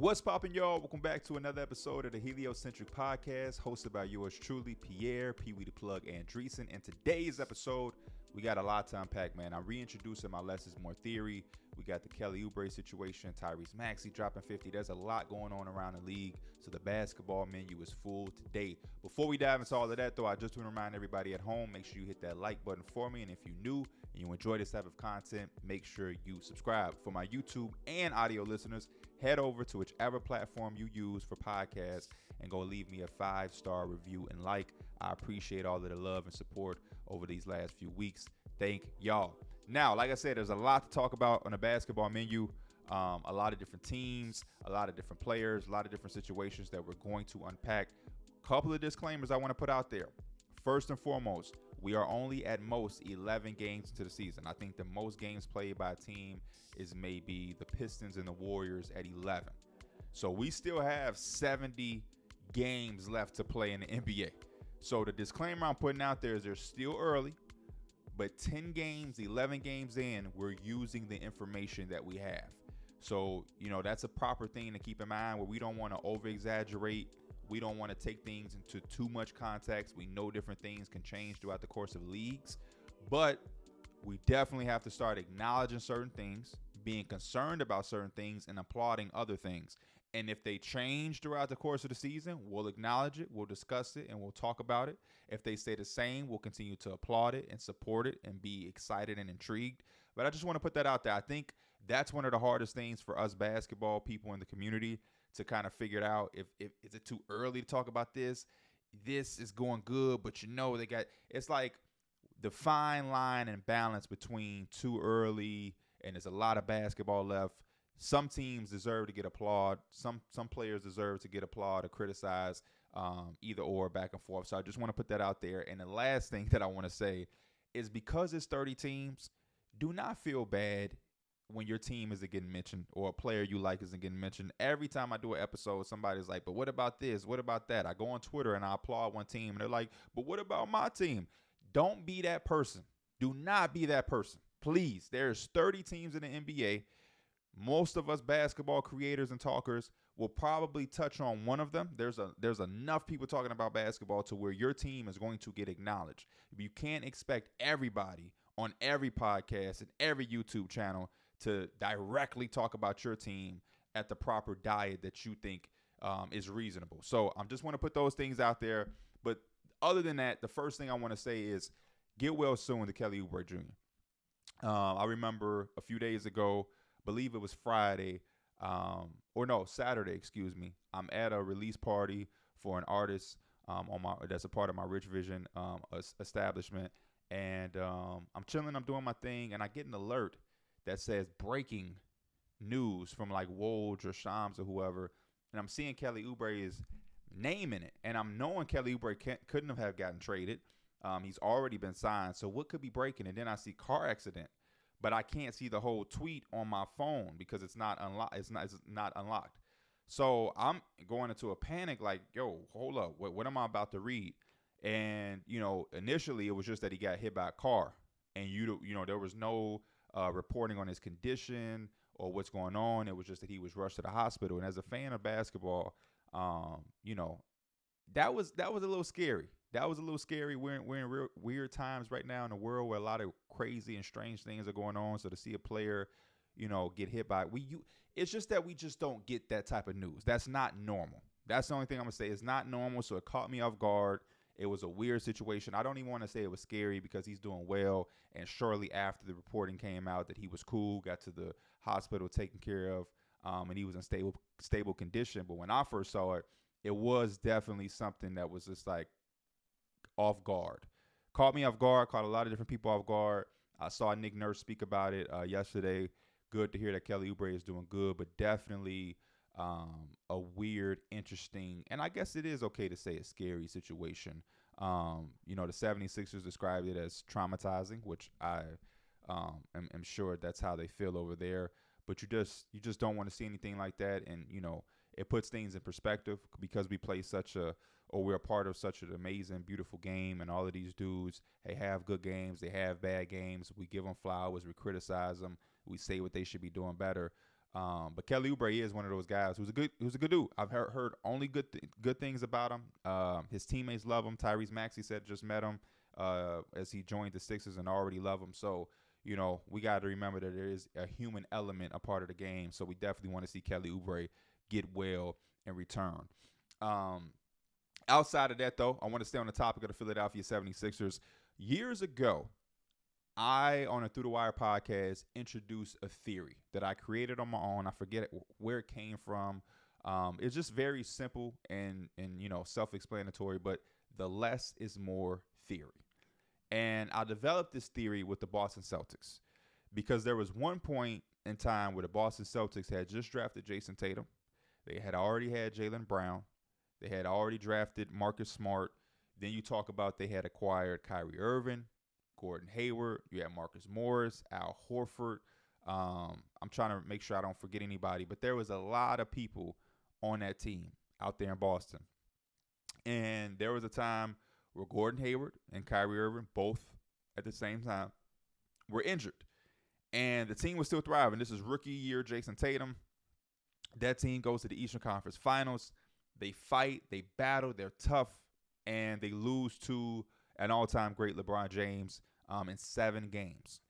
What's poppin', y'all? Welcome back to another episode of the Heliocentric Podcast, hosted by yours truly, Pierre, Pee Wee the Plug, Andreessen. And today's episode, we got a lot to unpack, man. I'm reintroducing my Less is More theory. We got the Kelly Oubre situation, Tyrese Maxey dropping 50. There's a lot going on around the league, so the basketball menu is full today. Before we dive into all of that, though, I just want to remind everybody at home, make sure you hit that like button for me. And if you're new and you enjoy this type of content, make sure you subscribe. For my YouTube and audio listeners, head over to whichever platform you use for podcasts and go leave me a 5-star review and like. I appreciate all of the love and support over these last few weeks. Thank y'all. Now, like I said, there's a lot to talk about on the basketball menu. A lot of different teams, a lot of different players, a lot of different situations that we're going to unpack. A couple of disclaimers I want to put out there. First and foremost, we are only at most 11 games into the season. I think the most games played by a team is maybe the Pistons and the Warriors at 11. So we still have 70 games left to play in the NBA. So the disclaimer I'm putting out there is they're still early, but 10 games, 11 games in, we're using the information that we have. So, that's a proper thing to keep in mind where we don't want to over-exaggerate. We don't want to take things into too much context. We know different things can change throughout the course of leagues, but we definitely have to start acknowledging certain things, being concerned about certain things, and applauding other things. And if they change throughout the course of the season, we'll acknowledge it, we'll discuss it, and we'll talk about it. If they stay the same, we'll continue to applaud it and support it and be excited and intrigued. But I just want to put that out there. I think that's one of the hardest things for us basketball people in the community to kind of figure it out. If is it too early to talk about this? This is going good, but it's like the fine line and balance between too early and there's a lot of basketball left. Some teams deserve to get applaud. Some players deserve to get applaud or criticize, either or, back and forth. So I just want to put that out there. And the last thing that I want to say is because it's 30 teams, do not feel bad when your team isn't getting mentioned or a player you like isn't getting mentioned. Every time I do an episode, somebody's like, but what about this? What about that? I go on Twitter and I applaud one team and they're like, but what about my team? Don't be that person. Do not be that person. Please. There's 30 teams in the NBA. Most of us basketball creators and talkers will probably touch on one of them. There's enough people talking about basketball to where your team is going to get acknowledged. You can't expect everybody on every podcast and every YouTube channel to directly talk about your team at the proper diet that you think is reasonable. So I just want to put those things out there. But other than that, the first thing I want to say is get well soon to Kelly Oubre Jr. I remember a few days ago, believe it was Saturday, excuse me. I'm at a release party for an artist that's a part of my Rich Vision establishment. And I'm chilling, I'm doing my thing, and I get an alert that says breaking news from like Woj or Shams or whoever. And I'm seeing Kelly Oubre's name in it. And I'm knowing Kelly Oubre couldn't have gotten traded. He's already been signed. So what could be breaking? And then I see car accident. But I can't see the whole tweet on my phone because it's not unlocked. It's not unlocked. So I'm going into a panic like, yo, hold up. What am I about to read? And, initially it was just that he got hit by a car. And, there was no reporting on his condition or what's going on. It was just that he was rushed to the hospital. And as a fan of basketball, that was a little scary. That was a little scary. We're in real weird times right now in the world where a lot of crazy and strange things are going on. So to see a player, get hit by it's just that we just don't get that type of news. That's not normal. That's the only thing I'm gonna say. It's not normal. So it caught me off guard. It was a weird situation. I don't even want to say it was scary because he's doing well. And shortly after the reporting came out that he was cool, got to the hospital taken care of, and he was in stable condition. But when I first saw it, it was definitely something that was just like off guard. Caught me off guard, caught a lot of different people off guard. I saw Nick Nurse speak about it yesterday. Good to hear that Kelly Oubre is doing good, but definitely a weird, interesting, and I guess it is okay to say a scary situation. The 76ers described it as traumatizing, which I am sure that's how they feel over there. But you just don't want to see anything like that. And, it puts things in perspective because we play we're a part of such an amazing, beautiful game. And all of these dudes, they have good games. They have bad games. We give them flowers. We criticize them. We say what they should be doing better. But Kelly Oubre is one of those guys who's a good dude. I've heard only good things about him. His teammates love him. Tyrese Maxey said just met him as he joined the Sixers and already love him. So, we got to remember that there is a human element a part of the game. So we definitely want to see Kelly Oubre get well in return. Outside of that, though, I want to stay on the topic of the Philadelphia 76ers. Years ago, I, on a Through the Wire podcast, introduced a theory that I created on my own. I forget where it came from. It's just very simple and self-explanatory, but the less is more theory. And I developed this theory with the Boston Celtics because there was one point in time where the Boston Celtics had just drafted Jason Tatum. They had already had Jaylen Brown. They had already drafted Marcus Smart. Then you talk about they had acquired Kyrie Irving, Gordon Hayward. You had Marcus Morris, Al Horford. I'm trying to make sure I don't forget anybody, but there was a lot of people on that team out there in Boston. And there was a time where Gordon Hayward and Kyrie Irving, both at the same time, were injured. And the team was still thriving. This is rookie year Jason Tatum. That team goes to the Eastern Conference Finals. They fight, they battle, they're tough, and they lose to an all-time great LeBron James in 7 games.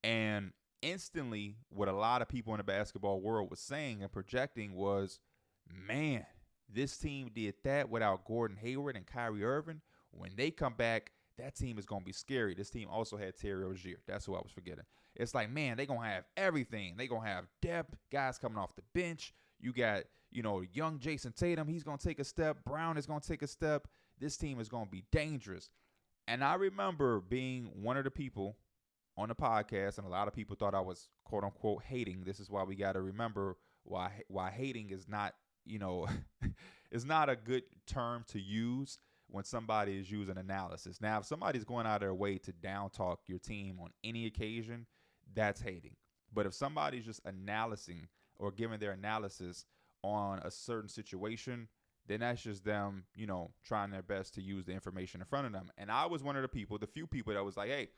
And instantly, what a lot of people in the basketball world was saying and projecting was, man, this team did that without Gordon Hayward and Kyrie Irving. When they come back, that team is going to be scary. This team also had Terry Rozier. That's who I was forgetting. It's like, man, they're going to have everything. They're going to have depth, guys coming off the bench. You got, young Jason Tatum. He's going to take a step. Brown is going to take a step. This team is going to be dangerous. And I remember being one of the people on the podcast, and a lot of people thought I was, quote unquote, hating. This is why we got to remember why hating is not, is not a good term to use when somebody is using analysis. Now, if somebody's going out of their way to down talk your team on any occasion, that's hating. But if somebody's just analyzing or giving their analysis on a certain situation, then that's just them, trying their best to use the information in front of them. And I was one of the few people that was like, hey,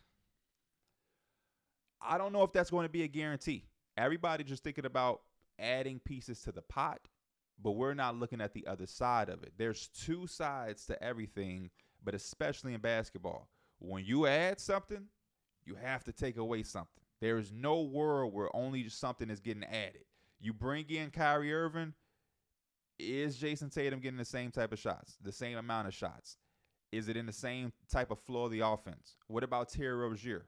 I don't know if that's going to be a guarantee. Everybody just thinking about adding pieces to the pot, but we're not looking at the other side of it. There's 2 sides to everything, but especially in basketball. When you add something, you have to take away something. There is no world where only something is getting added. You bring in Kyrie Irving, is Jason Tatum getting the same type of shots, the same amount of shots? Is it in the same type of flow of the offense? What about Terry Rozier?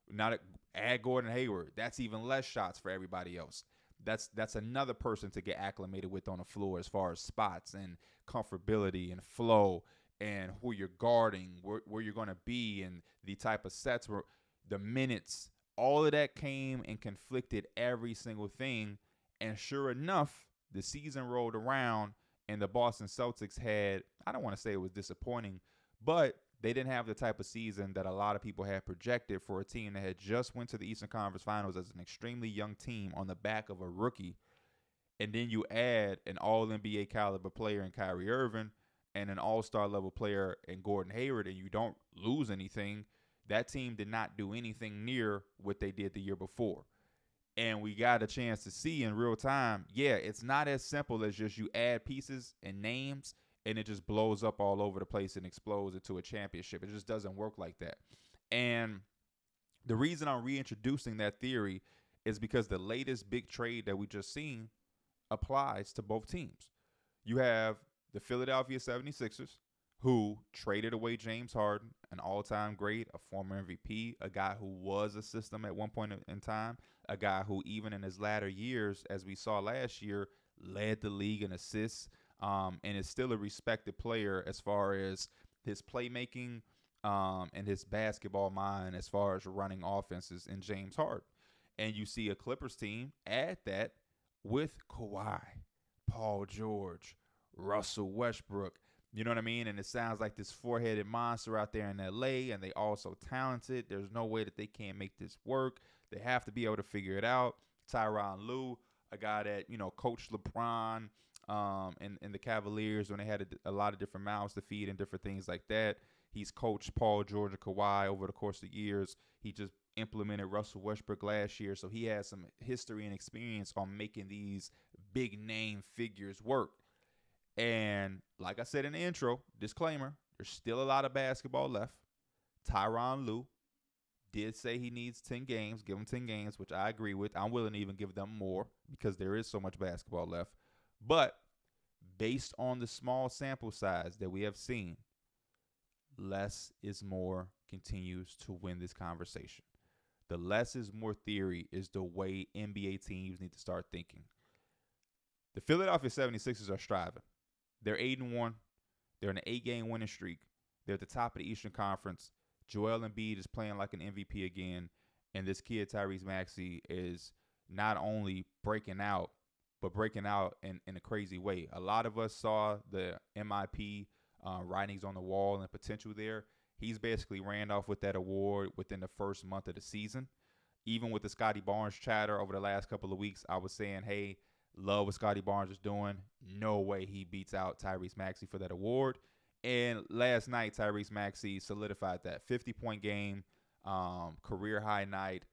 Now add Gordon Hayward. That's even less shots for everybody else. That's another person to get acclimated with on the floor as far as spots and comfortability and flow and who you're guarding, where you're going to be, and the type of sets, where the minutes, all of that came and conflicted every single thing. And sure enough, the season rolled around and the Boston Celtics had, I don't want to say it was disappointing, but they didn't have the type of season that a lot of people had projected for a team that had just went to the Eastern Conference Finals as an extremely young team on the back of a rookie. And then you add an all-NBA caliber player in Kyrie Irving and an all-star level player in Gordon Hayward, and you don't lose anything. That team did not do anything near what they did the year before. And we got a chance to see in real time, yeah, it's not as simple as just you add pieces and names and it just blows up all over the place and explodes into a championship. It just doesn't work like that. And the reason I'm reintroducing that theory is because the latest big trade that we just seen applies to both teams. You have the Philadelphia 76ers, who traded away James Harden, an all-time great, a former MVP, a guy who was a system at one point in time, a guy who even in his latter years, as we saw last year, led the league in assists, and is still a respected player as far as his playmaking and his basketball mind as far as running offenses in James Harden. And you see a Clippers team add that with Kawhi, Paul George, Russell Westbrook. You know what I mean? And it sounds like this 4-headed monster out there in LA, and they also talented. There's no way that they can't make this work. They have to be able to figure it out. Tyronn Lue, a guy that, coached LeBron and the Cavaliers when they had a lot of different mouths to feed and different things like that. He's coached Paul George and Kawhi over the course of years. He just implemented Russell Westbrook last year, so he has some history and experience on making these big name figures work. And like I said in the intro, disclaimer, there's still a lot of basketball left. Tyronn Lue did say he needs 10 games, give him 10 games, which I agree with. I'm willing to even give them more because there is so much basketball left. But based on the small sample size that we have seen, less is more continues to win this conversation. The less is more theory is the way NBA teams need to start thinking. The Philadelphia 76ers are striving. They're 8-1. They're in an 8-game winning streak. They're at the top of the Eastern Conference. Joel Embiid is playing like an MVP again. And this kid, Tyrese Maxey, is not only breaking out, but breaking out in a crazy way. A lot of us saw the MIP writings on the wall and the potential there. He's basically ran off with that award within the first month of the season. Even with the Scotty Barnes chatter over the last couple of weeks, I was saying, hey, love what Scotty Barnes is doing. No way he beats out Tyrese Maxey for that award. And last night, Tyrese Maxey solidified that 50-point game, career high night,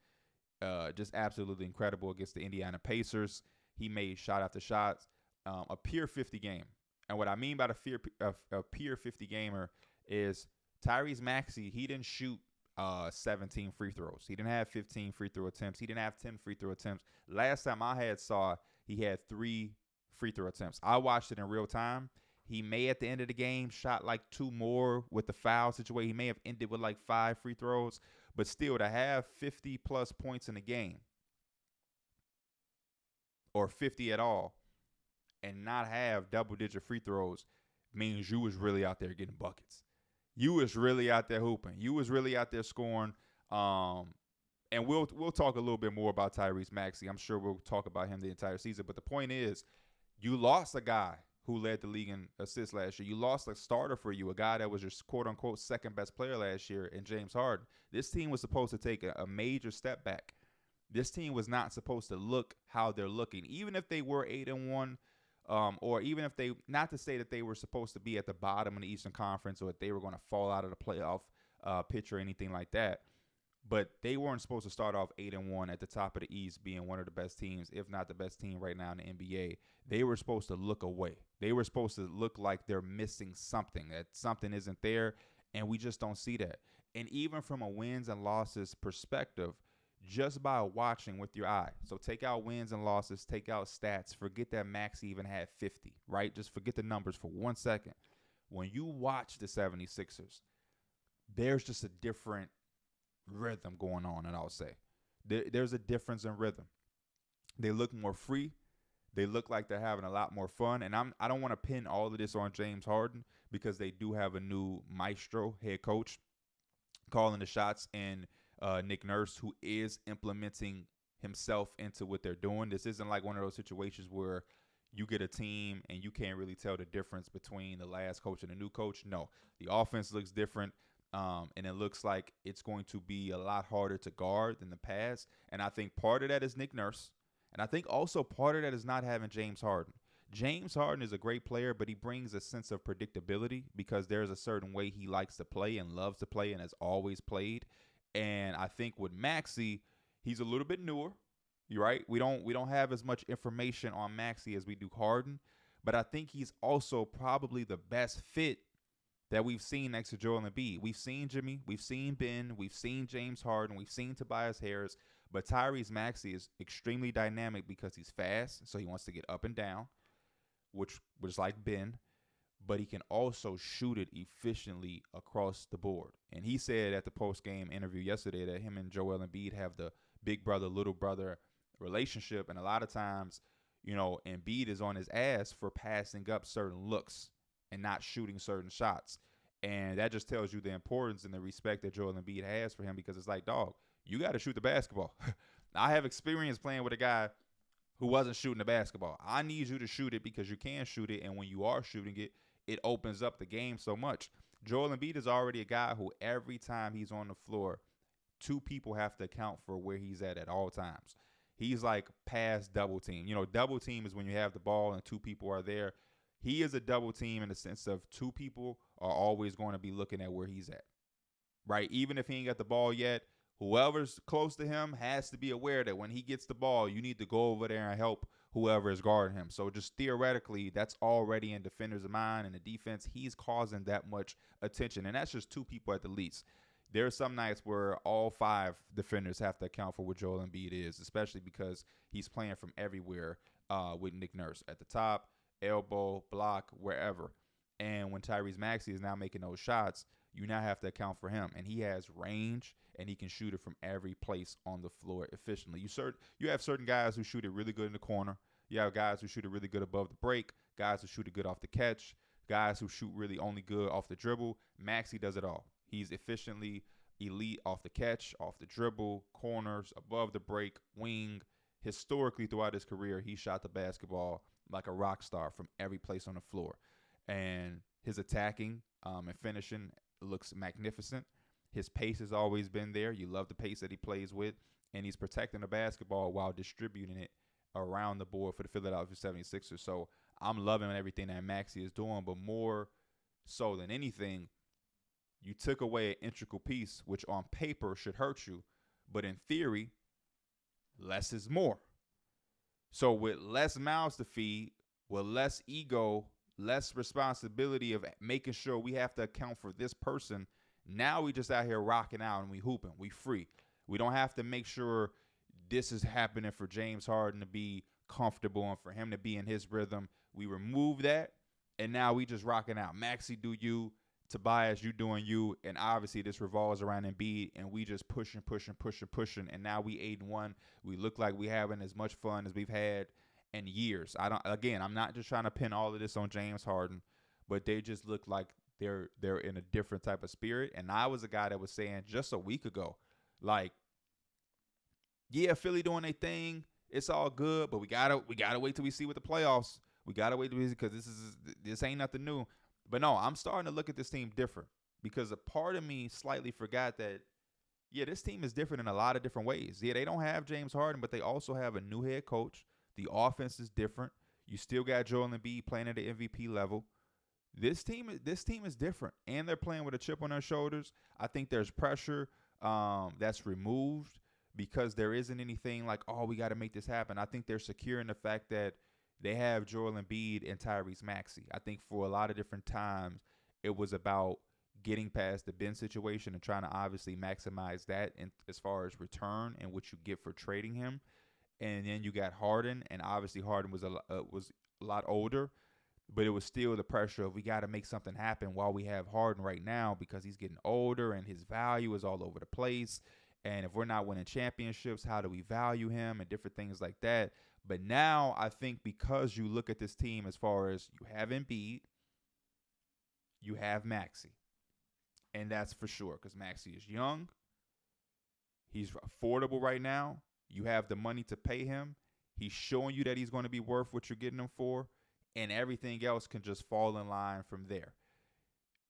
just absolutely incredible against the Indiana Pacers. He made shot after shot, a pure 50 game. And what I mean by a pure 50 gamer is Tyrese Maxey, he didn't shoot 17 free throws. He didn't have 15 free throw attempts. He didn't have 10 free throw attempts. Last time I saw, he had 3 free throw attempts. I watched it in real time. He may, at the end of the game, shot like 2 more with the foul situation. He may have ended with like 5 free throws. But still, to have 50-plus points in a game, or 50 at all, and not have double-digit free throws means you was really out there getting buckets. You was really out there hooping. You was really out there scoring. And we'll talk a little bit more about Tyrese Maxey. I'm sure we'll talk about him the entire season. But the point is, you lost a guy who led the league in assists last year. You lost a starter for you, a guy that was your quote-unquote second-best player last year in James Harden. This team was supposed to take a major step back. This team was not supposed to look how they're looking. Even if they were 8-1, or even if they, not to say that they were supposed to be at the bottom of the Eastern Conference or that they were going to fall out of the playoff picture or anything like that, but they weren't supposed to start off 8-1 at the top of the East, being one of the best teams, if not the best team right now in the NBA. They were supposed to look away. They were supposed to look like they're missing something, that something isn't there, and we just don't see that. And even from a wins and losses perspective, just by watching with your eye. So take out wins and losses, take out stats, forget that Max even had 50, right? Just forget the numbers for 1 second. When you watch the 76ers, there's just a different rhythm going on, and I'll say. There's a difference in rhythm. They look more free. They look like they're having a lot more fun. And I don't want to pin all of this on James Harden because they do have a new maestro head coach calling the shots, and Nick Nurse, who is implementing himself into what they're doing. This isn't like one of those situations where you get a team and you can't really tell the difference between the last coach and the new coach. No, the offense looks different, and it looks like it's going to be a lot harder to guard than the past. And I think part of that is Nick Nurse, and I think also part of that is not having James Harden. James Harden is a great player, but he brings a sense of predictability because there's a certain way he likes to play and loves to play and has always played. And I think with Maxey, he's a little bit newer. You're right. We don't have as much information on Maxey as we do Harden, but I think he's also probably the best fit that we've seen next to Joel Embiid. We've seen Jimmy, we've seen Ben, we've seen James Harden, we've seen Tobias Harris, but Tyrese Maxey is extremely dynamic because he's fast, so he wants to get up and down, which was like Ben. But he can also shoot it efficiently across the board. And he said at the post-game interview yesterday that him and Joel Embiid have the big brother, little brother relationship. And a lot of times, you know, Embiid is on his ass for passing up certain looks and not shooting certain shots. And that just tells you the importance and the respect that Joel Embiid has for him, because it's like, dog, you got to shoot the basketball. I have experience playing with a guy who wasn't shooting the basketball. I need you to shoot it because you can shoot it. And when you are shooting it, it opens up the game so much. Joel Embiid is already a guy who every time he's on the floor, 2 people have to account for where he's at all times. He's like past double team. You know, double team is when you have the ball and 2 people are there. He is a double team in the sense of 2 people are always going to be looking at where he's at, right? Even if he ain't got the ball yet, whoever's close to him has to be aware that when he gets the ball, you need to go over there and help whoever is guarding him. So just theoretically, that's already in defenders' mind, and the defense, he's causing that much attention. And that's just two people at the least. There are some nights where all five defenders have to account for what Joel Embiid is, especially because he's playing from everywhere with Nick Nurse at the top, elbow, block, wherever. And when Tyrese Maxey is now making those shots, you now have to account for him. And he has range, and he can shoot it from every place on the floor efficiently. You have certain guys who shoot it really good in the corner. You have guys who shoot it really good above the break, guys who shoot it good off the catch, guys who shoot really only good off the dribble. Maxey does it all. He's efficiently elite off the catch, off the dribble, corners, above the break, wing. Historically, throughout his career, he shot the basketball like a rock star from every place on the floor. And his attacking and finishing looks magnificent. His pace has always been there. You love the pace that he plays with. And he's protecting the basketball while distributing it around the board for the Philadelphia 76ers. So I'm loving everything that Maxey is doing. But more so than anything, you took away an integral piece, which on paper should hurt you. But in theory, less is more. So with less mouths to feed, with less ego, less responsibility of making sure we have to account for this person, now we just out here rocking out and we hooping. We free. We don't have to make sure this is happening for James Harden to be comfortable and for him to be in his rhythm. We remove that, and now we just rocking out. Maxey do you, Tobias, you doing you, and obviously this revolves around Embiid, and we just pushing, and now we 8-1. We look like we having as much fun as we've had in years. I'm not just trying to pin all of this on James Harden, but they just look like they're in a different type of spirit. And I was a guy that was saying just a week ago, like, yeah, Philly doing their thing, it's all good, but we gotta wait till we see what the playoffs. We gotta wait till we see, because this ain't nothing new. But no, I'm starting to look at this team different, because a part of me slightly forgot that, yeah, this team is different in a lot of different ways. Yeah, they don't have James Harden, but they also have a new head coach. The offense is different. You still got Joel Embiid playing at the MVP level. This team is different, and they're playing with a chip on their shoulders. I think there's pressure that's removed because there isn't anything like, oh, we got to make this happen. I think they're secure in the fact that they have Joel Embiid and Tyrese Maxey. I think for a lot of different times, it was about getting past the Ben situation and trying to obviously maximize that in, as far as return and what you get for trading him. And then you got Harden, and obviously Harden was a lot older, but it was still the pressure of we got to make something happen while we have Harden right now, because he's getting older and his value is all over the place. And if we're not winning championships, how do we value him and different things like that? But now I think because you look at this team as far as you have Embiid, you have Maxey. And that's for sure, because Maxey is young. He's affordable right now. You have the money to pay him. He's showing you that he's going to be worth what you're getting him for. And everything else can just fall in line from there.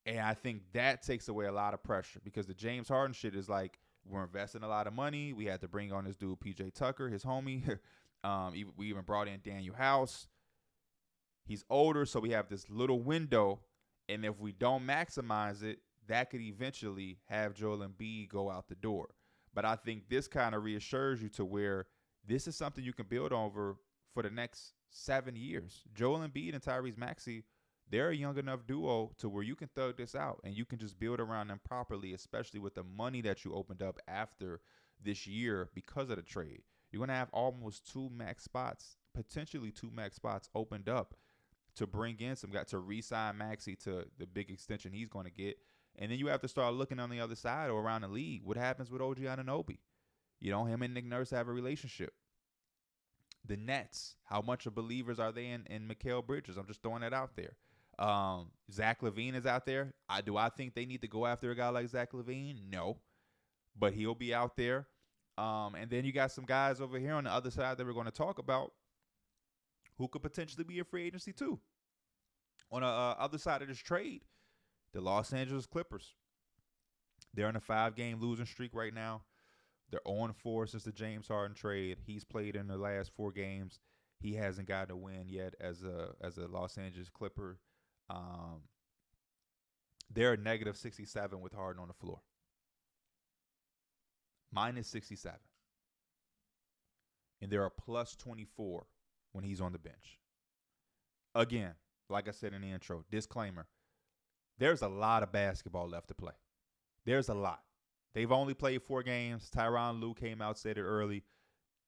And I think that takes away a lot of pressure, because the James Harden shit is like, we're investing a lot of money. We had to bring on this dude, PJ Tucker, his homie. We even brought in Daniel House. He's older, so we have this little window. And if we don't maximize it, that could eventually have Joel Embiid go out the door. But I think this kind of reassures you to where this is something you can build over for the next 7 years. Joel Embiid and Tyrese Maxey, they're a young enough duo to where you can thug this out and you can just build around them properly, especially with the money that you opened up after this year because of the trade. You're going to have almost potentially two max spots opened up to bring in some guys, to re-sign Maxey to the big extension he's going to get. And then you have to start looking on the other side or around the league. What happens with OG Anunoby? You know, him and Nick Nurse have a relationship. The Nets, how much of believers are they in Mikal Bridges? I'm just throwing that out there. Zach LaVine is out there. Do I think they need to go after a guy like Zach LaVine? No. But he'll be out there. And then you got some guys over here on the other side that we're going to talk about who could potentially be a free agency too. On the other side of this trade, the Los Angeles Clippers. They're on a 5-game losing streak right now. They're 0-4 since the James Harden trade. He's played in the last 4 games. He hasn't gotten a win yet as a Los Angeles Clipper. They're a -67 with Harden on the floor. minus 67. And there are plus 24 when he's on the bench. Again, like I said in the intro, disclaimer, there's a lot of basketball left to play. There's a lot. They've only played 4 games. Tyronn Lue came out, said it early.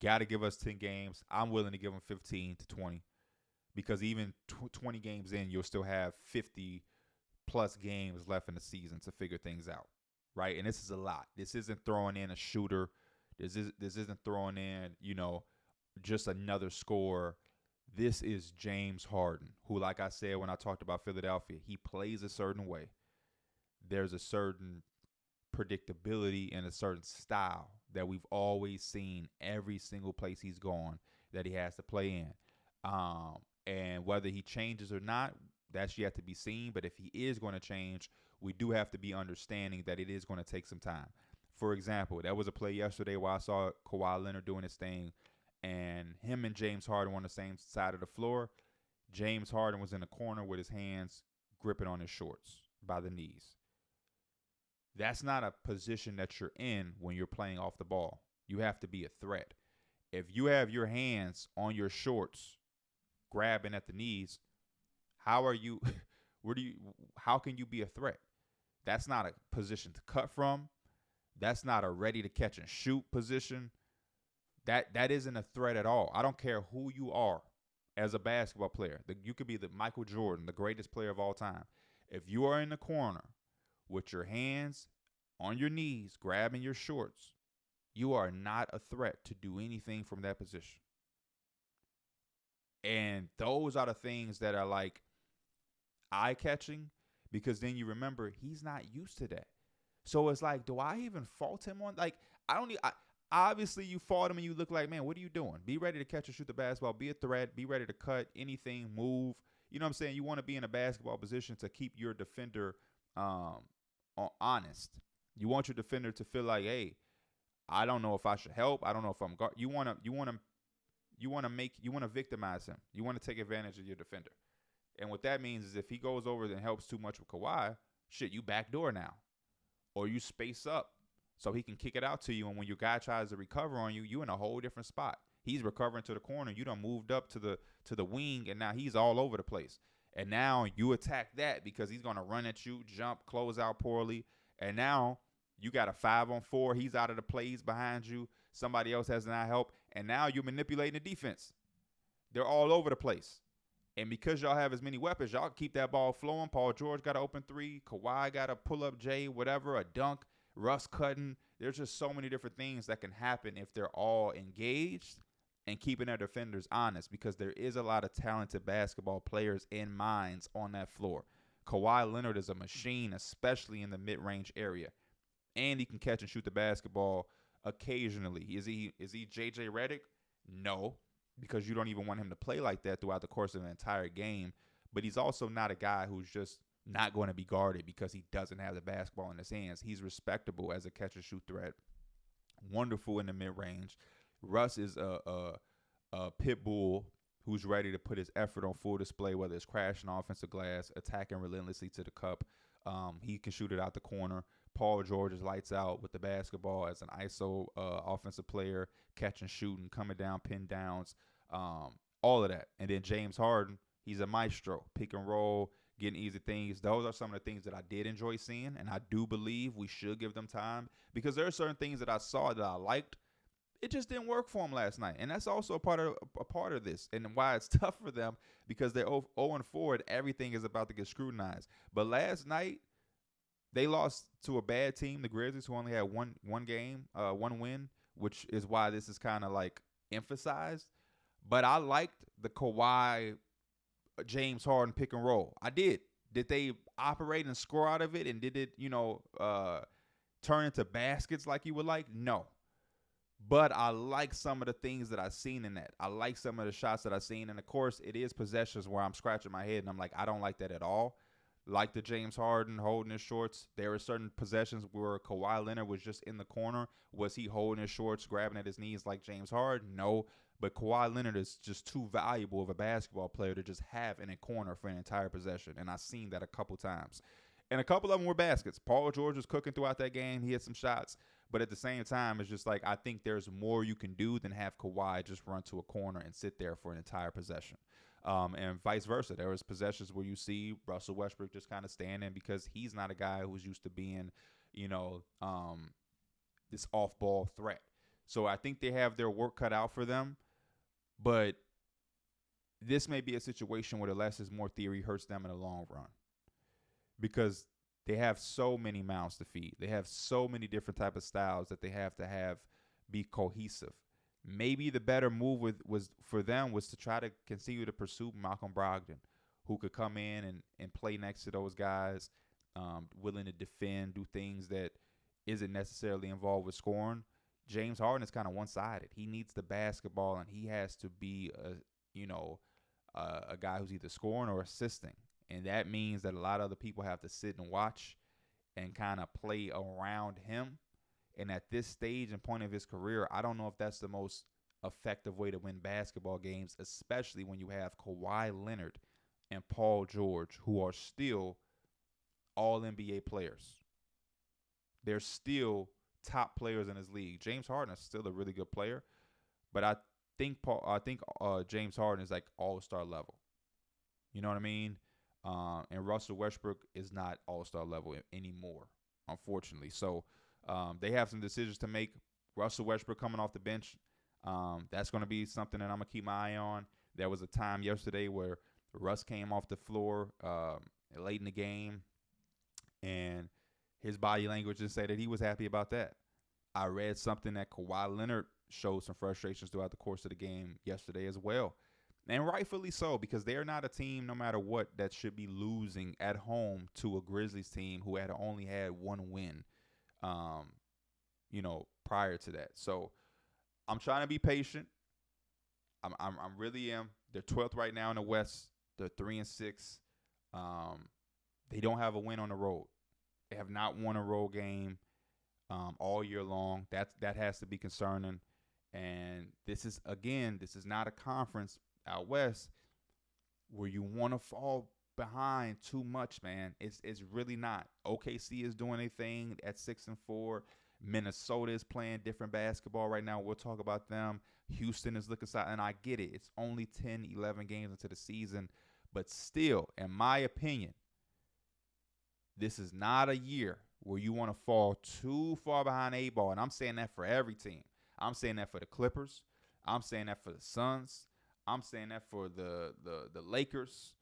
Got to give us 10 games. I'm willing to give them 15 to 20 because even 20 games in, you'll still have 50-plus games left in the season to figure things out, right? And this is a lot. This isn't throwing in a shooter. This isn't throwing in, just another scorer. This is James Harden, who, like I said when I talked about Philadelphia, he plays a certain way. There's a certain predictability and a certain style that we've always seen every single place he's gone that he has to play in. And whether he changes or not, that's yet to be seen. But if he is going to change, we do have to be understanding that it is going to take some time. For example, there was a play yesterday where I saw Kawhi Leonard doing his thing, and him and James Harden were on the same side of the floor. James Harden was in the corner with his hands gripping on his shorts by the knees. That's not a position that you're in when you're playing off the ball. You have to be a threat. If you have your hands on your shorts grabbing at the knees, how can you be a threat? That's not a position to cut from. That's not a ready to catch and shoot position. That isn't a threat at all. I don't care who you are as a basketball player. You could be the Michael Jordan, the greatest player of all time. If you are in the corner with your hands on your knees, grabbing your shorts, you are not a threat to do anything from that position. And those are the things that are like eye-catching, because then you remember he's not used to that. So it's like, do I even fault him on? Like, obviously you fault him and you look like, man, what are you doing? Be ready to catch and shoot the basketball. Be a threat. Be ready to cut anything, move. You know what I'm saying? You want to be in a basketball position to keep your defender honest. You want your defender to feel like, hey, I don't know if I should help. I don't know if I'm guard. You want to victimize him. You want to take advantage of your defender. And what that means is if he goes over and helps too much with Kawhi, shit, you backdoor now. Or you space up so he can kick it out to you. And when your guy tries to recover on you, you're in a whole different spot. He's recovering to the corner. You done moved up to the wing, and now he's all over the place. And now you attack that because he's going to run at you, jump, close out poorly. And now you got a 5-on-4. He's out of the plays behind you. Somebody else has not help. And now you're manipulating the defense. They're all over the place. And because y'all have as many weapons, y'all keep that ball flowing. Paul George got an open 3. Kawhi got a pull-up J, whatever, a dunk, Russ cutting. There's just so many different things that can happen if they're all engaged and keeping their defenders honest, because there is a lot of talented basketball players and minds on that floor. Kawhi Leonard is a machine, especially in the mid-range area. And he can catch and shoot the basketball occasionally. Is he J.J. Redick? No, because you don't even want him to play like that throughout the course of an entire game. But he's also not a guy who's just not going to be guarded because he doesn't have the basketball in his hands. He's respectable as a catch-and-shoot threat. Wonderful in the mid-range. Russ is a pit bull who's ready to put his effort on full display, whether it's crashing offensive glass, attacking relentlessly to the cup. He can shoot it out the corner. Paul George is lights out with the basketball as an ISO offensive player, catching, shooting, coming down, pin downs, all of that. And then James Harden, he's a maestro, pick and roll, getting easy things. Those are some of the things that I did enjoy seeing, and I do believe we should give them time, because there are certain things that I saw that I liked. It just didn't work for them last night, and that's also a part of this, and why it's tough for them, because they're 0-4 and everything is about to get scrutinized. But last night, they lost to a bad team, the Grizzlies, who only had one win, which is why this is kind of like emphasized. But I liked the Kawhi, James Harden pick and roll. I did. Did they operate and score out of it, and did it, turn into baskets like you would like? No. But I like some of the things that I've seen in that. I like some of the shots that I've seen. And, of course, it is possessions where I'm scratching my head and I'm like, I don't like that at all. Like the James Harden holding his shorts. There were certain possessions where Kawhi Leonard was just in the corner. Was he holding his shorts, grabbing at his knees like James Harden? No. But Kawhi Leonard is just too valuable of a basketball player to just have in a corner for an entire possession. And I've seen that a couple times. And a couple of them were baskets. Paul George was cooking throughout that game. He had some shots. But at the same time, it's just like I think there's more you can do than have Kawhi just run to a corner and sit there for an entire possession. And vice versa. There was possessions where you see Russell Westbrook just kind of standing because he's not a guy who's used to being, you know, this off-ball threat. So I think they have their work cut out for them. But this may be a situation where the less is more theory hurts them in the long run because they have so many mouths to feed. They have so many different type of styles that they have to have be cohesive. Maybe the better move was for them was to try to continue to pursue Malcolm Brogdon, who could come in and play next to those guys, willing to defend, do things that isn't necessarily involved with scoring. James Harden is kind of one-sided. He needs the basketball, and he has to be a guy who's either scoring or assisting. And that means that a lot of other people have to sit and watch and kind of play around him. And at this stage and point of his career, I don't know if that's the most effective way to win basketball games, especially when you have Kawhi Leonard and Paul George, who are still all NBA players. They're still top players in his league. James Harden is still a really good player, but I think James Harden is like all-star level. You know what I mean? And Russell Westbrook is not all-star level anymore, unfortunately. So they have some decisions to make. Russell Westbrook coming off the bench, that's going to be something that I'm going to keep my eye on. There was a time yesterday where Russ came off the floor late in the game, and his body language just said that he was happy about that. I read something that Kawhi Leonard showed some frustrations throughout the course of the game yesterday as well. And rightfully so, because they're not a team, no matter what, that should be losing at home to a Grizzlies team who had only had one win, prior to that. So I'm trying to be patient. I'm really am. They're 12th right now in the West. They're 3-6. They don't have a win on the road. They have not won a road game all year long. That has to be concerning. And this is not a conference out West where you want to fall behind too much, man. It's really not. OKC is doing a thing at 6-4. Minnesota is playing different basketball right now. We'll talk about them. Houston is looking side, and I get it. It's only 10, 11 games into the season, but still, in my opinion, this is not a year where you want to fall too far behind eight ball, and I'm saying that for every team. I'm saying that for the Clippers. I'm saying that for the Suns. I'm saying that for the Lakers.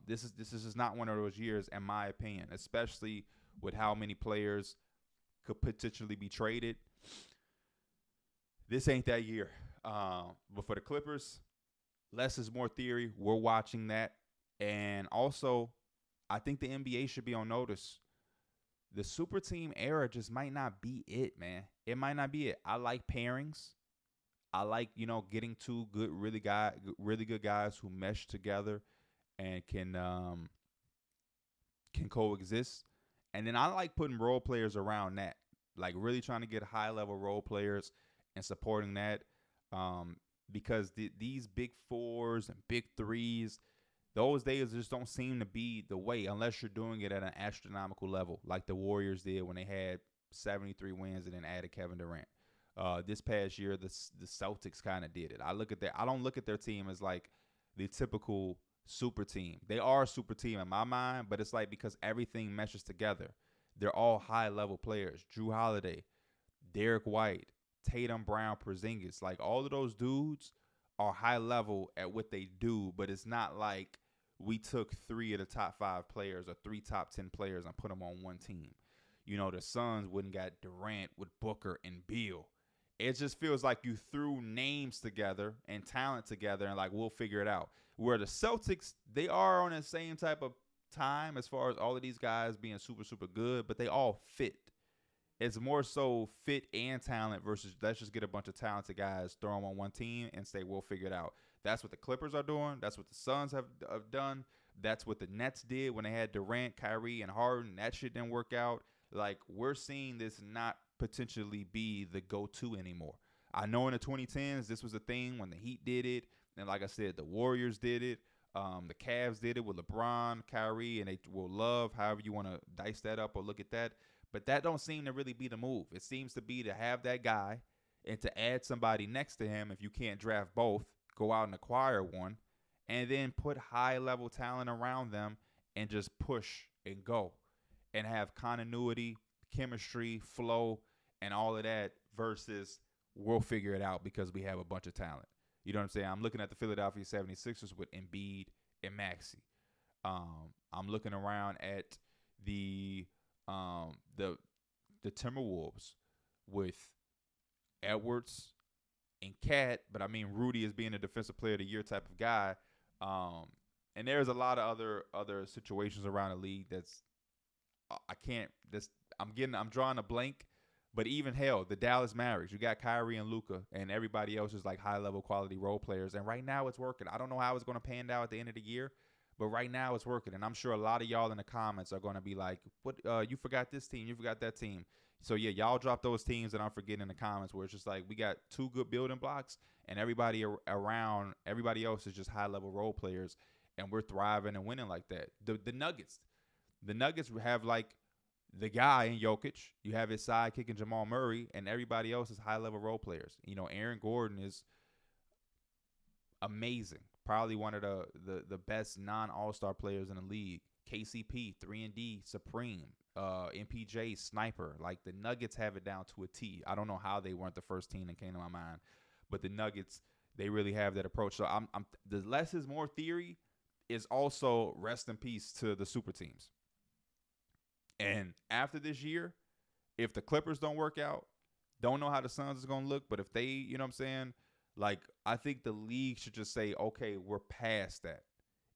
This is just not one of those years, in my opinion, especially with how many players could potentially be traded. This ain't that year. But for the Clippers, less is more theory. We're watching that. And also, I think the NBA should be on notice. The super team era just might not be it, man. It might not be it. I like pairings. I like, getting two really good guys who mesh together and can coexist. And then I like putting role players around that, like really trying to get high-level role players and supporting that, because these big fours and big threes, those days just don't seem to be the way unless you're doing it at an astronomical level, like the Warriors did when they had 73 wins and then added Kevin Durant. This past year, the Celtics kind of did it. I don't look at their team as like the typical super team. They are a super team in my mind, but it's like because everything meshes together. They're all high-level players. Drew Holiday, Derek White, Tatum, Brown, Porzingis. Like, all of those dudes are high-level at what they do, but it's not like we took 3 of the top 5 players or 3 top 10 players and put them on one team. The Suns wouldn't got Durant with Booker and Beal. It just feels like you threw names together and talent together and, like, we'll figure it out. Where the Celtics, they are on the same type of time as far as all of these guys being super, super good, but they all fit. It's more so fit and talent versus let's just get a bunch of talented guys, throw them on one team, and say we'll figure it out. That's what the Clippers are doing. That's what the Suns have done. That's what the Nets did when they had Durant, Kyrie, and Harden. That shit didn't work out. Like, we're seeing this not potentially be the go-to anymore. I know in the 2010s, this was a thing when the Heat did it. And like I said, the Warriors did it. The Cavs did it with LeBron, Kyrie, and they will love, however you want to dice that up or look at that. But that don't seem to really be the move. It seems to be to have that guy and to add somebody next to him if you can't draft both, go out and acquire one, and then put high-level talent around them and just push and go and have continuity, chemistry, flow, and all of that versus we'll figure it out because we have a bunch of talent. You know what I'm saying? I'm looking at the Philadelphia 76ers with Embiid and Maxey. I'm looking around at the Timberwolves with Edwards and Cat, but I mean Rudy is being a defensive player of the year type of guy. And there's a lot of other situations around the league that's I'm drawing a blank. But even hell, the Dallas Mavericks, you got Kyrie and Luka, and everybody else is like high-level quality role players. And right now it's working. I don't know how it's going to pan out at the end of the year, but right now it's working. And I'm sure a lot of y'all in the comments are going to be like, "What? You forgot this team. You forgot that team." So, yeah, y'all drop those teams that I'm forgetting in the comments where it's just like we got two good building blocks, and everybody around, everybody else is just high-level role players, and we're thriving and winning like that. The Nuggets have like the guy in Jokic, you have his sidekick in Jamal Murray, and everybody else is high-level role players. You know, Aaron Gordon is amazing. Probably one of the best non-all-star players in the league. KCP, 3-and-D, Supreme, MPJ, Sniper. Like, the Nuggets have it down to a T. I don't know how they weren't the first team that came to my mind, but the Nuggets, they really have that approach. So the less is more theory is also rest in peace to the super teams. And after this year, if the Clippers don't work out, don't know how the Suns is going to look, but if they, you know what I'm saying, like, I think the league should just say, okay, we're past that.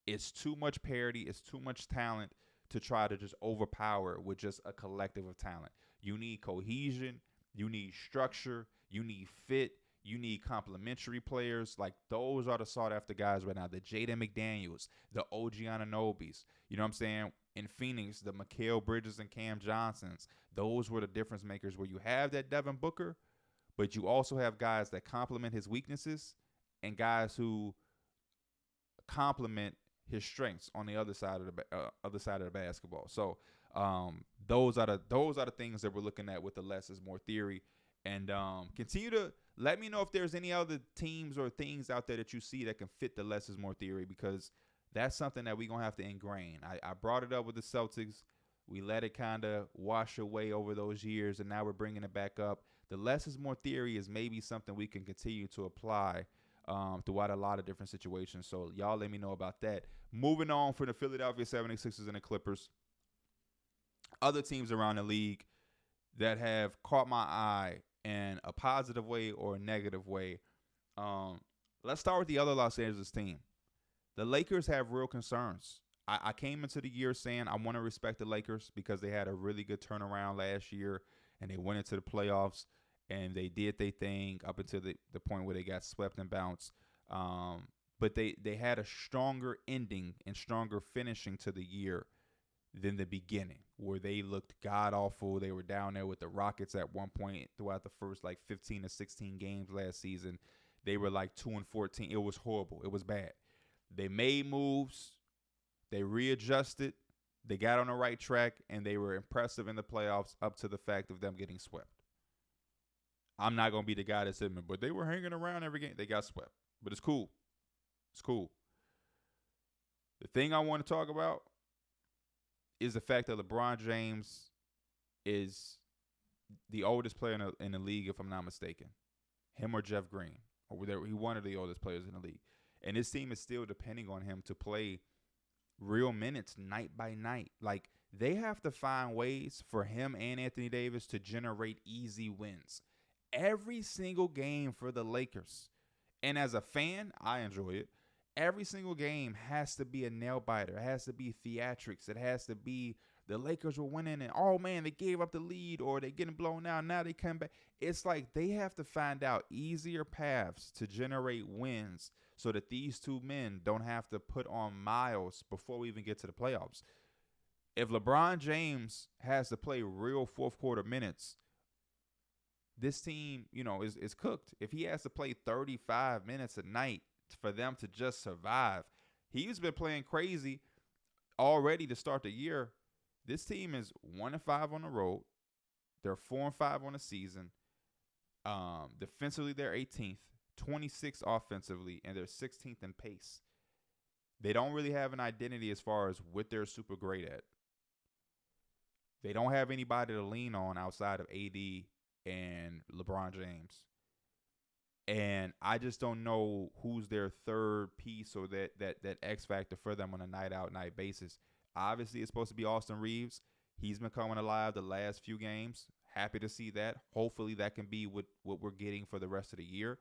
It's too much parity. It's too much talent to try to just overpower it with just a collective of talent. You need cohesion. You need structure. You need fit. You need complementary players. Like, those are the sought-after guys right now. The Jaden McDaniels, the OG Anunobis. You know what I'm saying? In Phoenix, the Mikal Bridges and Cam Johnsons. Those were the difference makers where you have that Devin Booker, but you also have guys that complement his weaknesses and guys who complement his strengths on the other side of the basketball. So those are the things that we're looking at with the less is more theory. And continue to let me know if there's any other teams or things out there that you see that can fit the less is more theory, because that's something that we're going to have to ingrain. I brought it up with the Celtics. We let it kind of wash away over those years, and now we're bringing it back up. The less is more theory is maybe something we can continue to apply throughout a lot of different situations. So y'all let me know about that. Moving on for the Philadelphia 76ers and the Clippers. Other teams around the league that have caught my eye in a positive way or a negative way. Let's start with the other Los Angeles team. The Lakers have real concerns. I came into the year saying I want to respect the Lakers because they had a really good turnaround last year, and they went into the playoffs, and they did their thing up until the point where they got swept and bounced. But they had a stronger ending and stronger finishing to the year than the beginning, where they looked god-awful. They were down there with the Rockets at one point throughout the first, 15 to 16 games last season. They were 2-14. It was horrible. It was bad. They made moves. They readjusted. They got on the right track, and they were impressive in the playoffs up to the fact of them getting swept. I'm not going to be the guy that said, but they were hanging around every game. They got swept. But it's cool. It's cool. The thing I want to talk about is the fact that LeBron James is the oldest player in the league, if I'm not mistaken. Him or Jeff Green. Or he one of the oldest players in the league. And this team is still depending on him to play real minutes night by night. Like, they have to find ways for him and Anthony Davis to generate easy wins. Every single game for the Lakers. And as a fan, I enjoy it. Every single game has to be a nail biter. It has to be theatrics. It has to be the Lakers were winning and, oh, man, they gave up the lead or they're getting blown out. Now they come back. It's like they have to find out easier paths to generate wins so that these two men don't have to put on miles before we even get to the playoffs. If LeBron James has to play real fourth quarter minutes, this team, is cooked. If he has to play 35 minutes a night for them to just survive, he's been playing crazy already to start the year. This team is 1-5 on the road. They're 4-5 on the season. Defensively, they're 18th, 26th offensively, and they're 16th in pace. They don't really have an identity as far as what they're super great at. They don't have anybody to lean on outside of AD and LeBron James. And I just don't know who's their third piece or that X factor for them on a night out, night basis. Obviously, it's supposed to be Austin Reeves. He's been coming alive the last few games. Happy to see that. Hopefully that can be what we're getting for the rest of the year.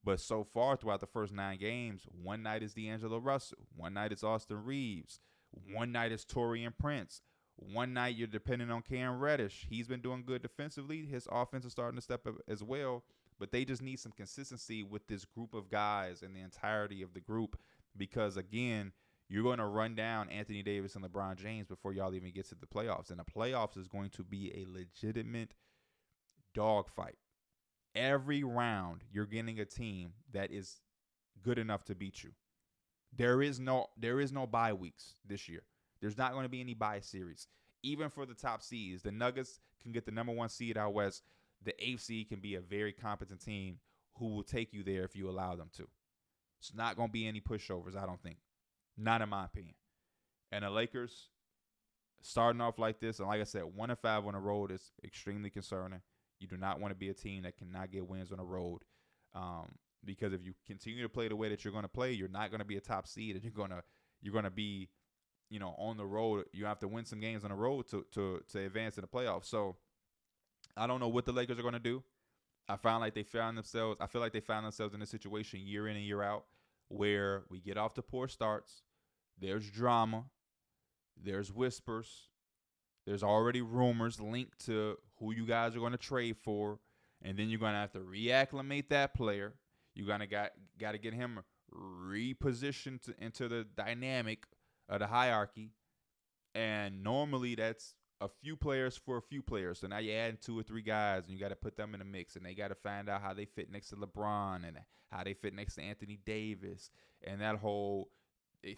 But so far throughout the first 9 games, one night is D'Angelo Russell. One night it's Austin Reeves. One night it's Taurean Prince. One night you're depending on Cam Reddish. He's been doing good defensively. His offense is starting to step up as well. But they just need some consistency with this group of guys and the entirety of the group. Because, again, you're going to run down Anthony Davis and LeBron James before y'all even get to the playoffs. And the playoffs is going to be a legitimate dogfight. Every round, you're getting a team that is good enough to beat you. There is no bye weeks this year. There's not going to be any bye series. Even for the top seeds, the Nuggets can get the number 1 seed out west. The 8th seed can be a very competent team who will take you there if you allow them to. It's not going to be any pushovers, I don't think. Not in my opinion. And the Lakers starting off like this, and like I said, 1-5 on the road is extremely concerning. You do not want to be a team that cannot get wins on the road. Because if you continue to play the way that you're going to play, you're not going to be a top seed, and you're going to be, on the road. You have to win some games on the road to advance in the playoffs. So I don't know what the Lakers are going to do. I feel like they found themselves in a situation year in and year out where we get off to poor starts. There's drama. There's whispers. There's already rumors linked to who you guys are going to trade for. And then you're going to have to reacclimate that player. You're going to got to get him repositioned into the dynamic of the hierarchy. And normally that's a few players for a few players. So now you're adding 2 or 3 guys, and you got to put them in the mix. And they got to find out how they fit next to LeBron and how they fit next to Anthony Davis. And that whole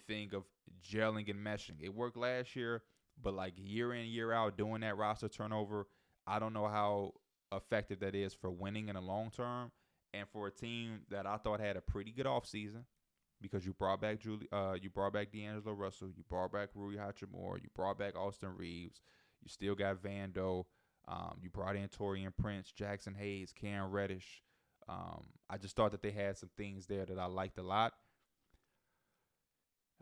thing of gelling and meshing. It worked last year, but like year in, year out, doing that roster turnover, I don't know how effective that is for winning in the long term. And for a team that I thought had a pretty good offseason, because you brought back D'Angelo Russell, you brought back Rui Hachimura, you brought back Austin Reeves, you still got Vando, you brought in Taurean Prince, Jackson Hayes, Cam Reddish. I just thought that they had some things there that I liked a lot.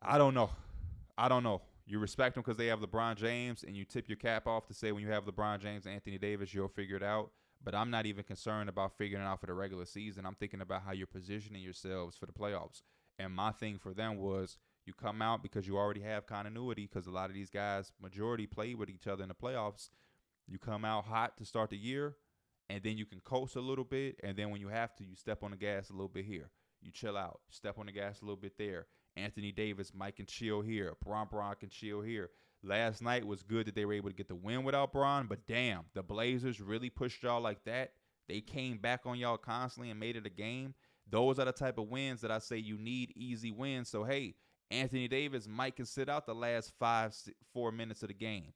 I don't know. You respect them because they have LeBron James, and you tip your cap off to say when you have LeBron James and Anthony Davis, you'll figure it out. But I'm not even concerned about figuring it out for the regular season. I'm thinking about how you're positioning yourselves for the playoffs. And my thing for them was you come out because you already have continuity, because a lot of these guys, majority, play with each other in the playoffs. You come out hot to start the year, and then you can coast a little bit. And then when you have to, you step on the gas a little bit here. You chill out. Step on the gas a little bit there. Anthony Davis, Mike can chill here. Bron can chill here. Last night was good that they were able to get the win without Bron, but damn, the Blazers really pushed y'all like that. They came back on y'all constantly and made it a game. Those are the type of wins that I say you need, easy wins. So, hey, Anthony Davis might can sit out the last 4 minutes of the game.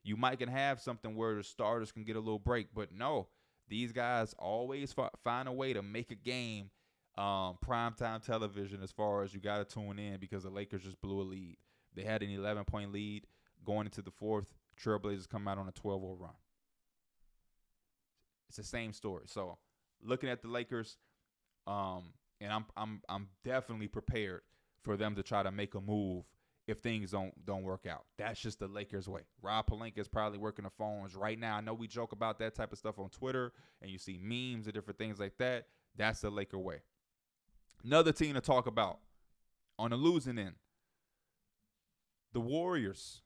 You might can have something where the starters can get a little break, but no, these guys always find a way to make a game primetime television as far as you got to tune in, because the Lakers just blew a lead. They had an 11-point lead going into the fourth. Trailblazers come out on a 12-0 run. It's the same story. So looking at the Lakers, and I'm definitely prepared for them to try to make a move if things don't work out. That's just the Lakers way. Rob Pelinka is probably working the phones right now. I know we joke about that type of stuff on Twitter, and you see memes and different things like that. That's the Laker way. Another team to talk about on the losing end, the Warriors.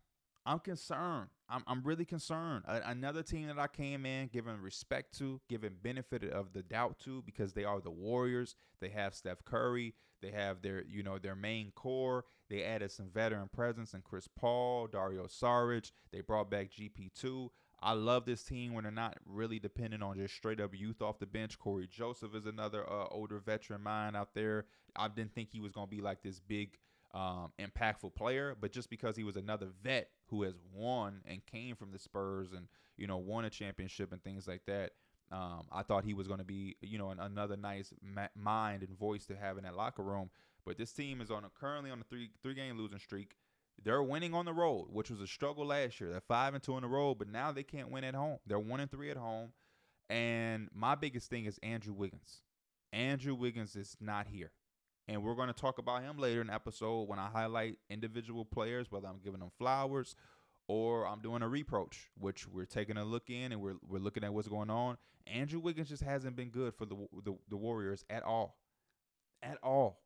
I'm concerned. I'm really concerned. Another team that I came in giving respect to, giving benefit of the doubt to, because they are the Warriors. They have Steph Curry. They have their main core. They added some veteran presence in Chris Paul, Dario Saric. They brought back GP2. I love this team when they're not really dependent on just straight up youth off the bench. Corey Joseph is another older veteran mind out there. I didn't think he was going to be like this big impactful player, but just because he was another vet who has won and came from the Spurs and won a championship and things like that. I thought he was going to be, another nice mind and voice to have in that locker room. But this team is currently on a three-game losing streak. They're winning on the road, which was a struggle last year. They're 5-2 on the road, but now they can't win at home. They're 1-3 at home. And my biggest thing is Andrew Wiggins. Andrew Wiggins is not here. And we're going to talk about him later in the episode when I highlight individual players, whether I'm giving them flowers or I'm doing a reproach, which we're taking a look in and we're looking at what's going on. Andrew Wiggins just hasn't been good for the Warriors at all. At all.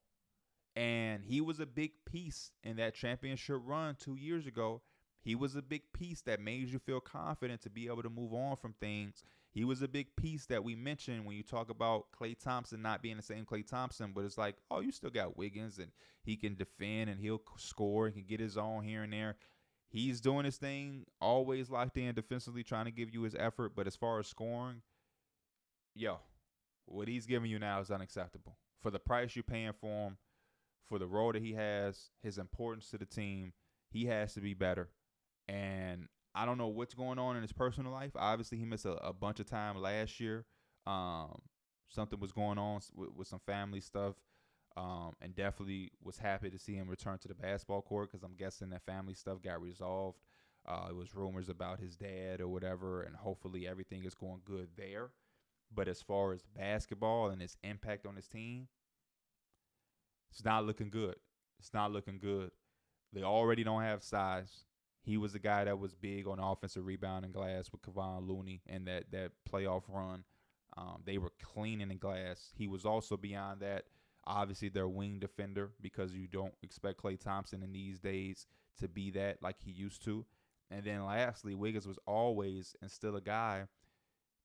And he was a big piece in that championship run 2 years ago. He was a big piece that made you feel confident to be able to move on from things. He was a big piece that we mentioned when you talk about Klay Thompson not being the same Klay Thompson, but it's like, oh, you still got Wiggins and he can defend and he'll score and can get his own here and there. He's doing his thing, always locked in defensively, trying to give you his effort. But as far as scoring, what he's giving you now is unacceptable. For the price you're paying for him, for the role that he has, his importance to the team, he has to be better. And I don't know what's going on in his personal life. Obviously, he missed a bunch of time last year. Something was going on with some family stuff. And definitely was happy to see him return to the basketball court because I'm guessing that family stuff got resolved. It was rumors about his dad or whatever, and hopefully everything is going good there. But as far as basketball and its impact on his team, it's not looking good. It's not looking good. They already don't have size. He was the guy that was big on offensive rebounding glass with Kevon Looney and that playoff run. They were cleaning the glass. He was also beyond that. Obviously, their wing defender because you don't expect Klay Thompson in these days to be that like he used to. And then lastly, Wiggins was always and still a guy,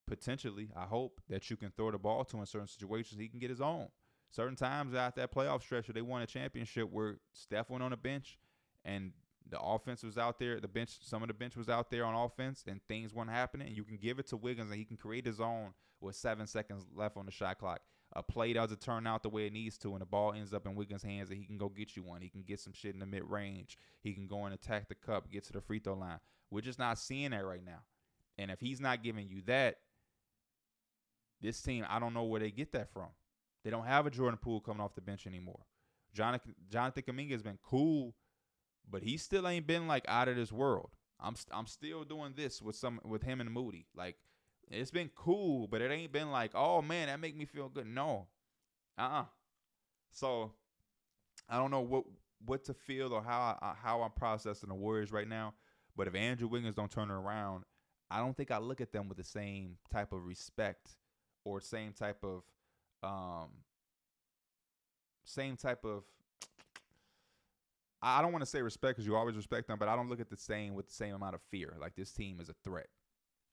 potentially, I hope, that you can throw the ball to in certain situations. He can get his own. Certain times out that playoff stretch where they won a championship where Steph went on the bench and the offense was out there, some of the bench was out there on offense and things weren't happening. You can give it to Wiggins and he can create his own with 7 seconds left on the shot clock. A play doesn't turn out the way it needs to and the ball ends up in Wiggins' hands and he can go get you one. He can get some shit in the mid-range. He can go and attack the cup, get to the free throw line. We're just not seeing that right now. And if he's not giving you that, this team, I don't know where they get that from. They don't have a Jordan Poole coming off the bench anymore. Jonathan Kuminga has been cool, but he still ain't been like out of this world. I'm still doing this with him and Moody. Like, it's been cool, but it ain't been like, oh man, that make me feel good. No. So I don't know what to feel or how I'm processing the Warriors right now. But if Andrew Wiggins don't turn it around, I don't think I look at them with the same type of respect or same type of I don't want to say respect because you always respect them, but I don't look at the same with the same amount of fear. Like, this team is a threat.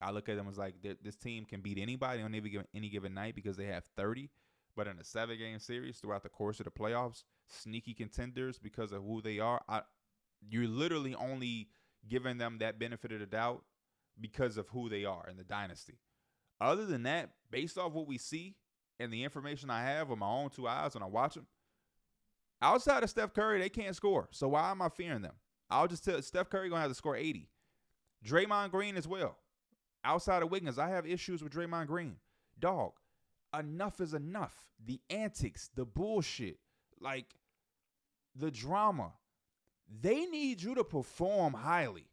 I look at them as like this team can beat anybody on any given night because they have 30. But in a 7-game series throughout the course of the playoffs, sneaky contenders because of who they are, you're literally only giving them that benefit of the doubt because of who they are in the dynasty. Other than that, based off what we see and the information I have with my own 2 eyes when I watch them, outside of Steph Curry, they can't score. So why am I fearing them? I'll just tell Steph Curry going to have to score 80. Draymond Green as well. Outside of Wiggins, I have issues with Draymond Green. Dog, enough is enough. The antics, the bullshit, like the drama. They need you to perform highly.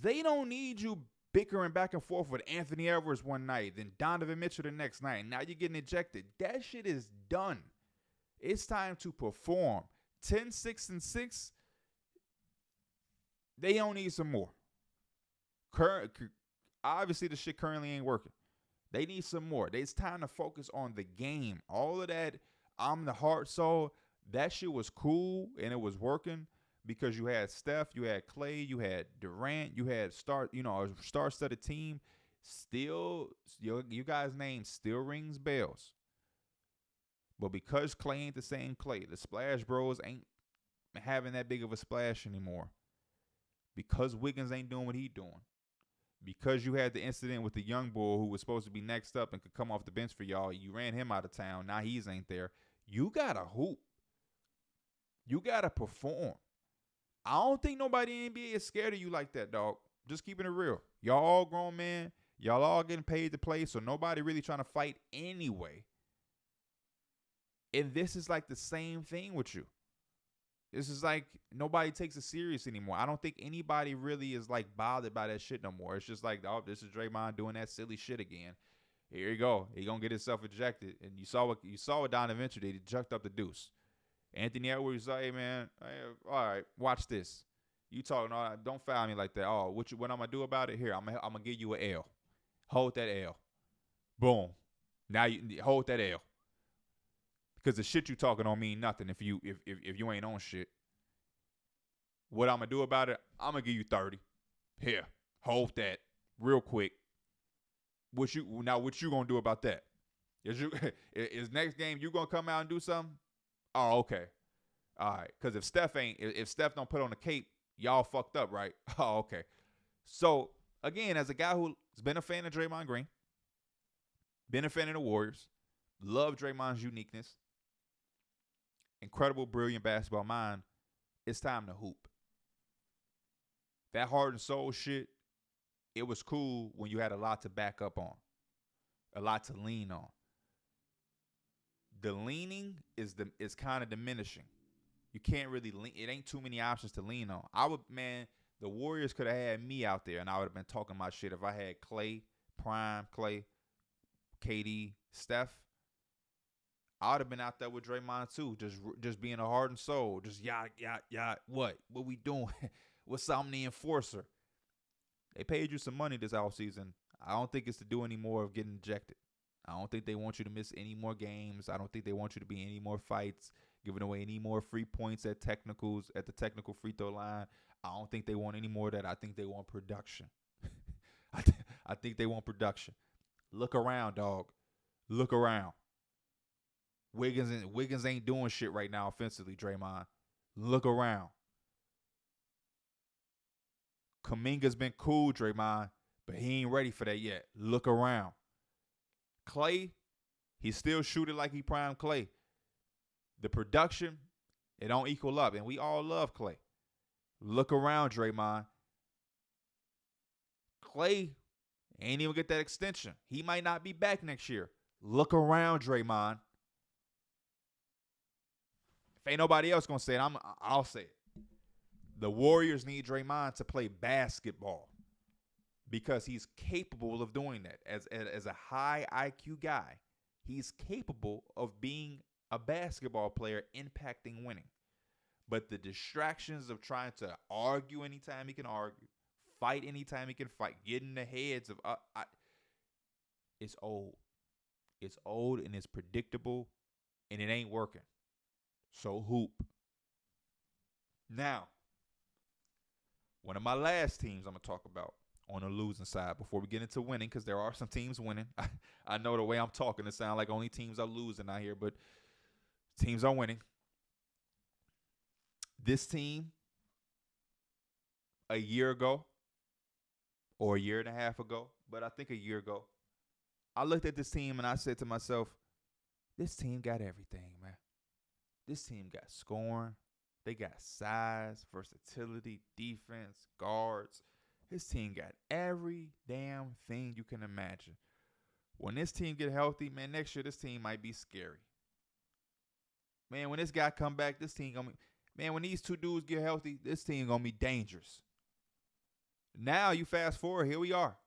They don't need you bickering back and forth with Anthony Edwards one night, then Donovan Mitchell the next night. Now you're getting ejected. That shit is done. It's time to perform. 10-6-6. They don't need some more. Obviously, the shit currently ain't working. They need some more. It's time to focus on the game. All of that, I'm the heart soul. That shit was cool and it was working because you had Steph, you had Klay, you had Durant, you had a star-studded team. Still, you guys' name still rings bells. But because Klay ain't the same Klay, the Splash Bros ain't having that big of a splash anymore. Because Wiggins ain't doing what he doing. Because you had the incident with the young boy who was supposed to be next up and could come off the bench for y'all. You ran him out of town. Now he's ain't there. You got to hoop. You got to perform. I don't think nobody in the NBA is scared of you like that, dog. Just keeping it real. Y'all all grown men. Y'all all getting paid to play, so nobody really trying to fight anyway. And this is like the same thing with you. This is like nobody takes it serious anymore. I don't think anybody really is like bothered by that shit no more. It's just like, oh, this is Draymond doing that silly shit again. Here you go. He gonna get himself ejected. And you saw what Donovan Venture did. He jucked up the deuce. Anthony Edwards like, hey man, all right, watch this. You talking all right, don't foul me like that. Oh, what I'm gonna do about it? Here, I'm gonna give you an L. Hold that L. Boom. Now you hold that L. Because the shit you talking don't mean nothing if you ain't on shit. What I'm gonna do about it? I'm gonna give you 30. Here, hold that real quick. What you gonna do about that? Is next game you gonna come out and do something? Oh, okay. All right. Because if Steph don't put on the cape, y'all fucked up, right? Oh, okay. So again, as a guy who's been a fan of Draymond Green, been a fan of the Warriors, love Draymond's uniqueness, incredible, brilliant basketball mind, it's time to hoop. That heart and soul shit, it was cool when you had a lot to back up on, a lot to lean on. The leaning is kind of diminishing. You can't really lean. It ain't too many options to lean on. The Warriors could have had me out there, and I would have been talking my shit if I had Clay, Prime, Clay, KD, Steph. I would have been out there with Draymond too, just being a heart and soul. Just what we doing? What's I'm the enforcer? They paid you some money this offseason. I don't think it's to do any more of getting ejected. I don't think they want you to miss any more games. I don't think they want you to be in any more fights, giving away any more free points at the technical free throw line. I don't think they want any more of that. I think they want production. I think they want production. Look around, dog. Look around. Wiggins ain't doing shit right now offensively, Draymond. Look around. Kuminga's been cool, Draymond, but he ain't ready for that yet. Look around. Clay, he's still shooting like he prime Clay. The production, it don't equal up, and we all love Clay. Look around, Draymond. Clay ain't even get that extension. He might not be back next year. Look around, Draymond. If ain't nobody else gonna say it, I'll say it. The Warriors need Draymond to play basketball because he's capable of doing that. As a high IQ guy, he's capable of being a basketball player impacting winning. But the distractions of trying to argue anytime he can argue, fight anytime he can fight, get in the heads of it's old. It's old and it's predictable and it ain't working. So hoop. Now, one of my last teams I'm going to talk about on the losing side before we get into winning, because there are some teams winning. I know the way I'm talking, it sounds like only teams are losing out here, but teams are winning. This team, a year ago, or a year and a half ago, but I think a year ago, I looked at this team and I said to myself, this team got everything, man. This team got scoring. They got size, versatility, defense, guards. This team got every damn thing you can imagine. When this team get healthy, man, next year this team might be scary. Man, when this guy come back, this team gonna be, man, when these two dudes get healthy, this team gonna be dangerous. Now you fast forward, here we are.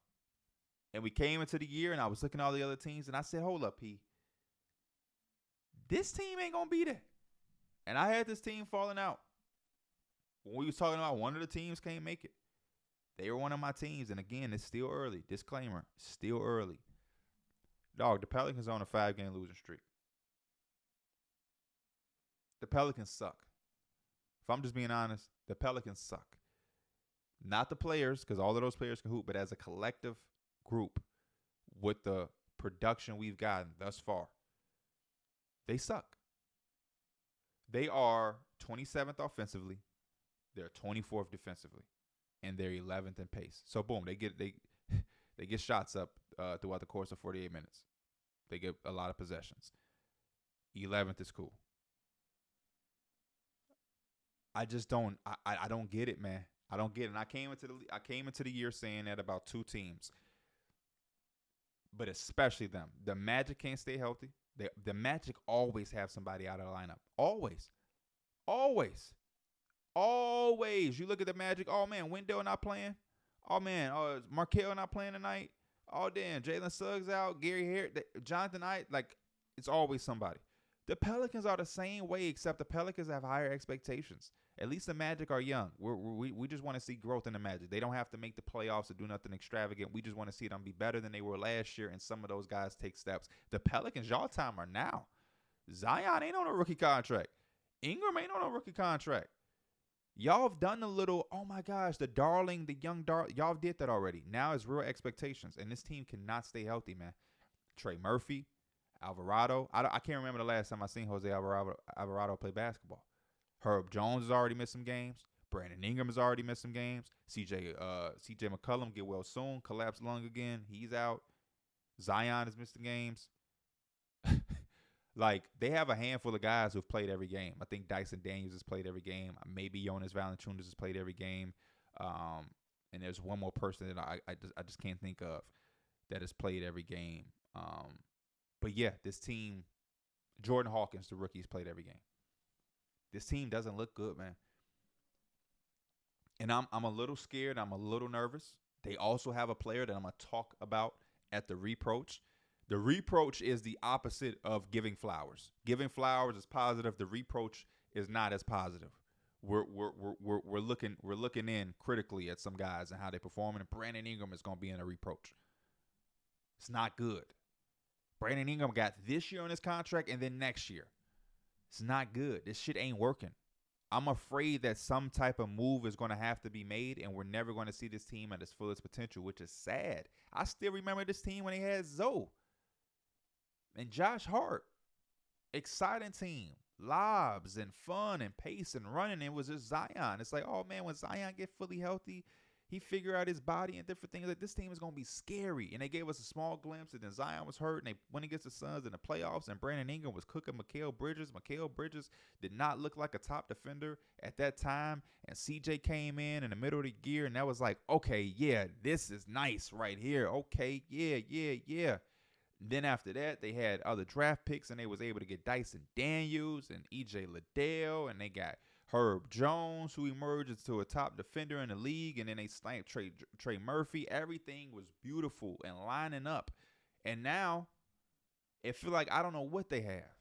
And we came into the year and I was looking at all the other teams and I said, hold up, P. This team ain't gonna be there. And I had this team falling out. When we was talking about one of the teams can't make it. They were one of my teams. And again, it's still early. Disclaimer, still early. Dog, the Pelicans are on a 5-game losing streak. The Pelicans suck. If I'm just being honest, the Pelicans suck. Not the players, because all of those players can hoop, but as a collective group with the production we've gotten thus far, they suck. They are 27th offensively. They're 24th defensively, and they're 11th in pace. So boom, they get shots up throughout the course of 48 minutes. They get a lot of possessions. 11th is cool. I just don't. I don't get it, man. I don't get it. And I came into the year saying that about 2 teams, but especially them. The Magic can't stay healthy. The Magic always have somebody out of the lineup. Always. Always. Always. You look at the Magic. Oh, man, Wendell not playing. Oh, man, Markelle not playing tonight. Oh, damn, Jalen Suggs out. Gary Harris, Jonathan Knight. Like, it's always somebody. The Pelicans are the same way, except the Pelicans have higher expectations. At least the Magic are young. We just want to see growth in the Magic. They don't have to make the playoffs or do nothing extravagant. We just want to see them be better than they were last year, and some of those guys take steps. The Pelicans, y'all time are now. Zion ain't on a rookie contract. Ingram ain't on a rookie contract. Y'all have done a little, oh my gosh, the young darling. Y'all did that already. Now it's real expectations, and this team cannot stay healthy, man. Trey Murphy, Alvarado. I can't remember the last time I seen Jose Alvarado play basketball. Herb Jones has already missed some games. Brandon Ingram has already missed some games. CJ McCollum get well soon. Collapsed lung again. He's out. Zion has missed the games. Like, they have a handful of guys who've played every game. I think Dyson Daniels has played every game. Maybe Jonas Valanciunas has played every game. And there's one more person that I just can't think of that has played every game. But yeah, this team, Jordan Hawkins, the rookie, has played every game. This team doesn't look good, man. And I'm a little scared. I'm a little nervous. They also have a player that I'm going to talk about at the reproach. The reproach is the opposite of giving flowers. Giving flowers is positive. The reproach is not as positive. We're looking in critically at some guys and how they perform, and Brandon Ingram is going to be in a reproach. It's not good. Brandon Ingram got this year on his contract and then next year. It's not good. This shit ain't working. I'm afraid that some type of move is going to have to be made, and we're never going to see this team at its fullest potential, which is sad. I still remember this team when they had Zoe and Josh Hart. Exciting team. Lobs and fun and pace and running. It was just Zion. It's like, oh, man, when Zion get fully healthy, he figure out his body and different things. Like, this team is going to be scary. And they gave us a small glimpse, and then Zion was hurt, and they went against the Suns in the playoffs, and Brandon Ingram was cooking Mikal Bridges. Mikal Bridges did not look like a top defender at that time, and CJ came in the middle of the year, and that was like, okay, yeah, this is nice right here. Okay, yeah. Then after that, they had other draft picks, and they was able to get Dyson Daniels and E.J. Liddell, and they got Herb Jones, who emerged into a top defender in the league, and then they sniped Trey Murphy. Everything was beautiful and lining up. And now, it feel like I don't know what they have.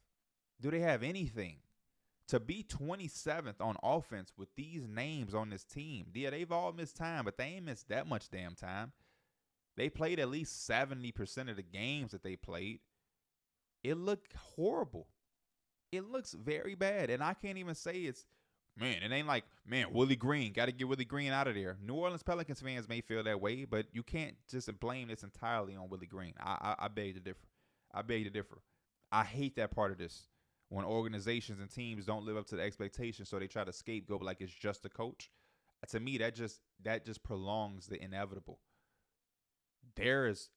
Do they have anything? To be 27th on offense with these names on this team, yeah, they've all missed time, but they ain't missed that much damn time. They played at least 70% of the games that they played. It looked horrible. It looks very bad. And I can't even say it ain't like, man, Willie Green, got to get Willie Green out of there. New Orleans Pelicans fans may feel that way, but you can't just blame this entirely on Willie Green. I beg to differ. I hate that part of this. When organizations and teams don't live up to the expectations, so they try to scapegoat like it's just a coach. To me, that just prolongs the inevitable. There is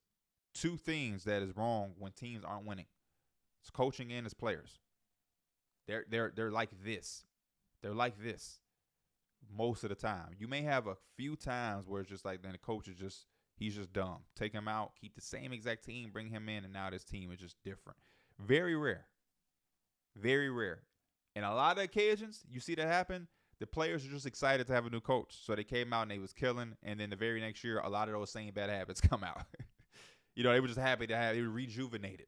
2 things that is wrong when teams aren't winning. It's coaching and it's players. They're like this. They're like this most of the time. You may have a few times where it's just like, then the coach is he's just dumb. Take him out, keep the same exact team, bring him in, and now this team is just different. Very rare. Very rare. And a lot of occasions, you see that happen, the players are just excited to have a new coach. So they came out and they was killing, and then the very next year, a lot of those same bad habits come out. They were just happy they were rejuvenated.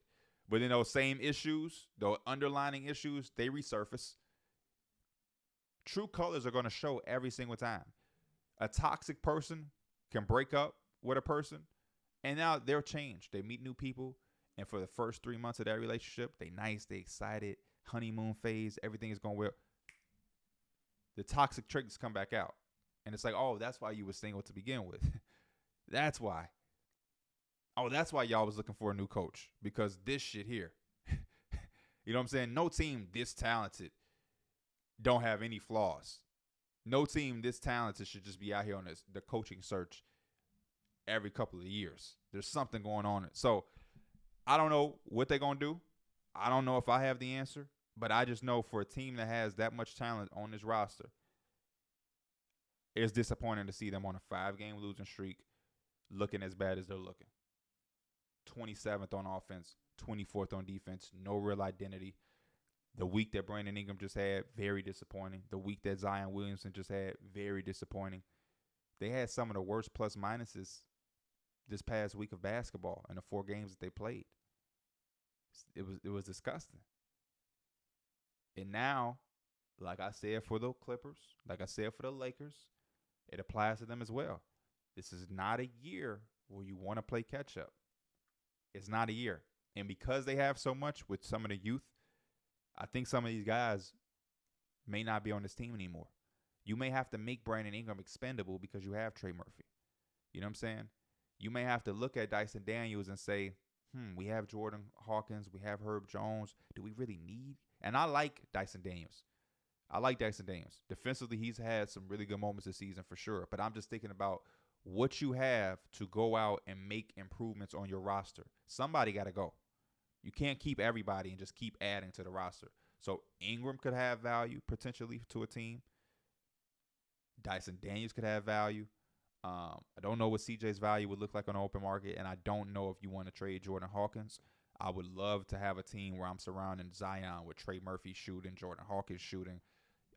But then those same issues, the underlining issues, they resurface. True colors are going to show every single time. A toxic person can break up with a person, and now they're changed. They meet new people, and for the first 3 months of that relationship, they nice, they excited, honeymoon phase, everything is going well. The toxic traits come back out, and it's like, oh, that's why you were single to begin with. That's why. Oh, that's why y'all was looking for a new coach, because this shit here. You know what I'm saying? No team this talented don't have any flaws. No team this talented should just be out here on the coaching search every couple of years. There's something going on. So I don't know what they're going to do. I don't know if I have the answer, but I just know for a team that has that much talent on this roster, it's disappointing to see them on a 5-game losing streak looking as bad as they're looking. 27th on offense, 24th on defense, no real identity. The week that Brandon Ingram just had, very disappointing. The week that Zion Williamson just had, very disappointing. They had some of the worst plus minuses this past week of basketball in the 4 games that they played. It was disgusting. And now, like I said for the Clippers, like I said for the Lakers, it applies to them as well. This is not a year where you want to play catch up. It's not a year. And because they have so much with some of the youth, I think some of these guys may not be on this team anymore. You may have to make Brandon Ingram expendable because you have Trey Murphy. You know what I'm saying? You may have to look at Dyson Daniels and say, we have Jordan Hawkins, we have Herb Jones. Do we really need? And I like Dyson Daniels. Defensively, he's had some really good moments this season for sure. But I'm just thinking about what you have to go out and make improvements on your roster. Somebody got to go. You can't keep everybody and just keep adding to the roster. So Ingram could have value potentially to a team. Dyson Daniels could have value. I don't know what CJ's value would look like on the open market, and I don't know if you want to trade Jordan Hawkins. I would love to have a team where I'm surrounding Zion with Trey Murphy shooting, Jordan Hawkins shooting.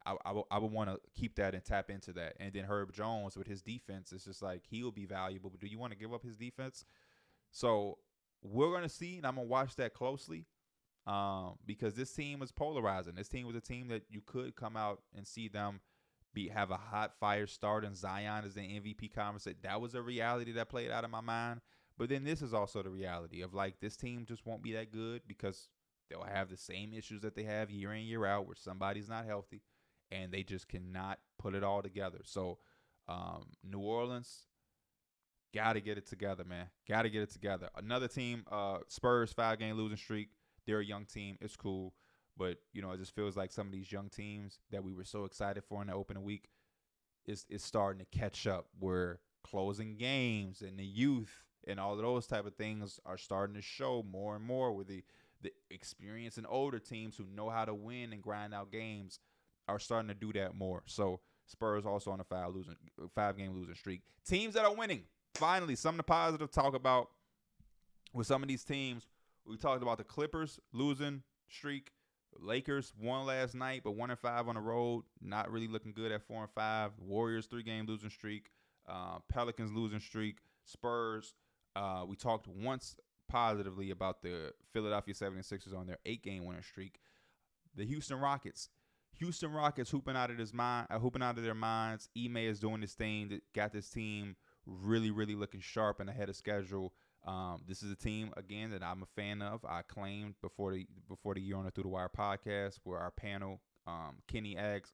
I would want to keep that and tap into that. And then Herb Jones with his defense, it's just like he'll be valuable, but do you want to give up his defense? So we're going to see, and I'm going to watch that closely because this team is polarizing. This team was a team that you could come out and see them have a hot fire start, and Zion is the MVP conversation. That was a reality that played out of my mind. But then this is also the reality of, like, this team just won't be that good because they'll have the same issues that they have year in, year out, where somebody's not healthy, and they just cannot put it all together. So New Orleans, got to get it together, man. Got to get it together. Another team, Spurs, 5-game losing streak. They're a young team. It's cool. But, you know, it just feels like some of these young teams that we were so excited for in the opening week is starting to catch up, where closing games and the youth and all of those type of things are starting to show more and more, where the experienced and older teams who know how to win and grind out games are starting to do that more. So Spurs also on a 5-game losing streak. Teams that are winning. Finally, something to positive talk about with some of these teams. We talked about the Clippers losing streak. Lakers won last night, but 1-5 on the road. Not really looking good at 4-5. Warriors 3-game losing streak. Pelicans losing streak. Spurs. We talked once positively about the Philadelphia 76ers on their 8-game winning streak. The Houston Rockets hooping out of their minds. Ime is doing this thing that got this team really, really looking sharp and ahead of schedule. This is a team, again, that I'm a fan of. I claimed before the Year on the Through the Wire podcast, where our panel, Kenny asks,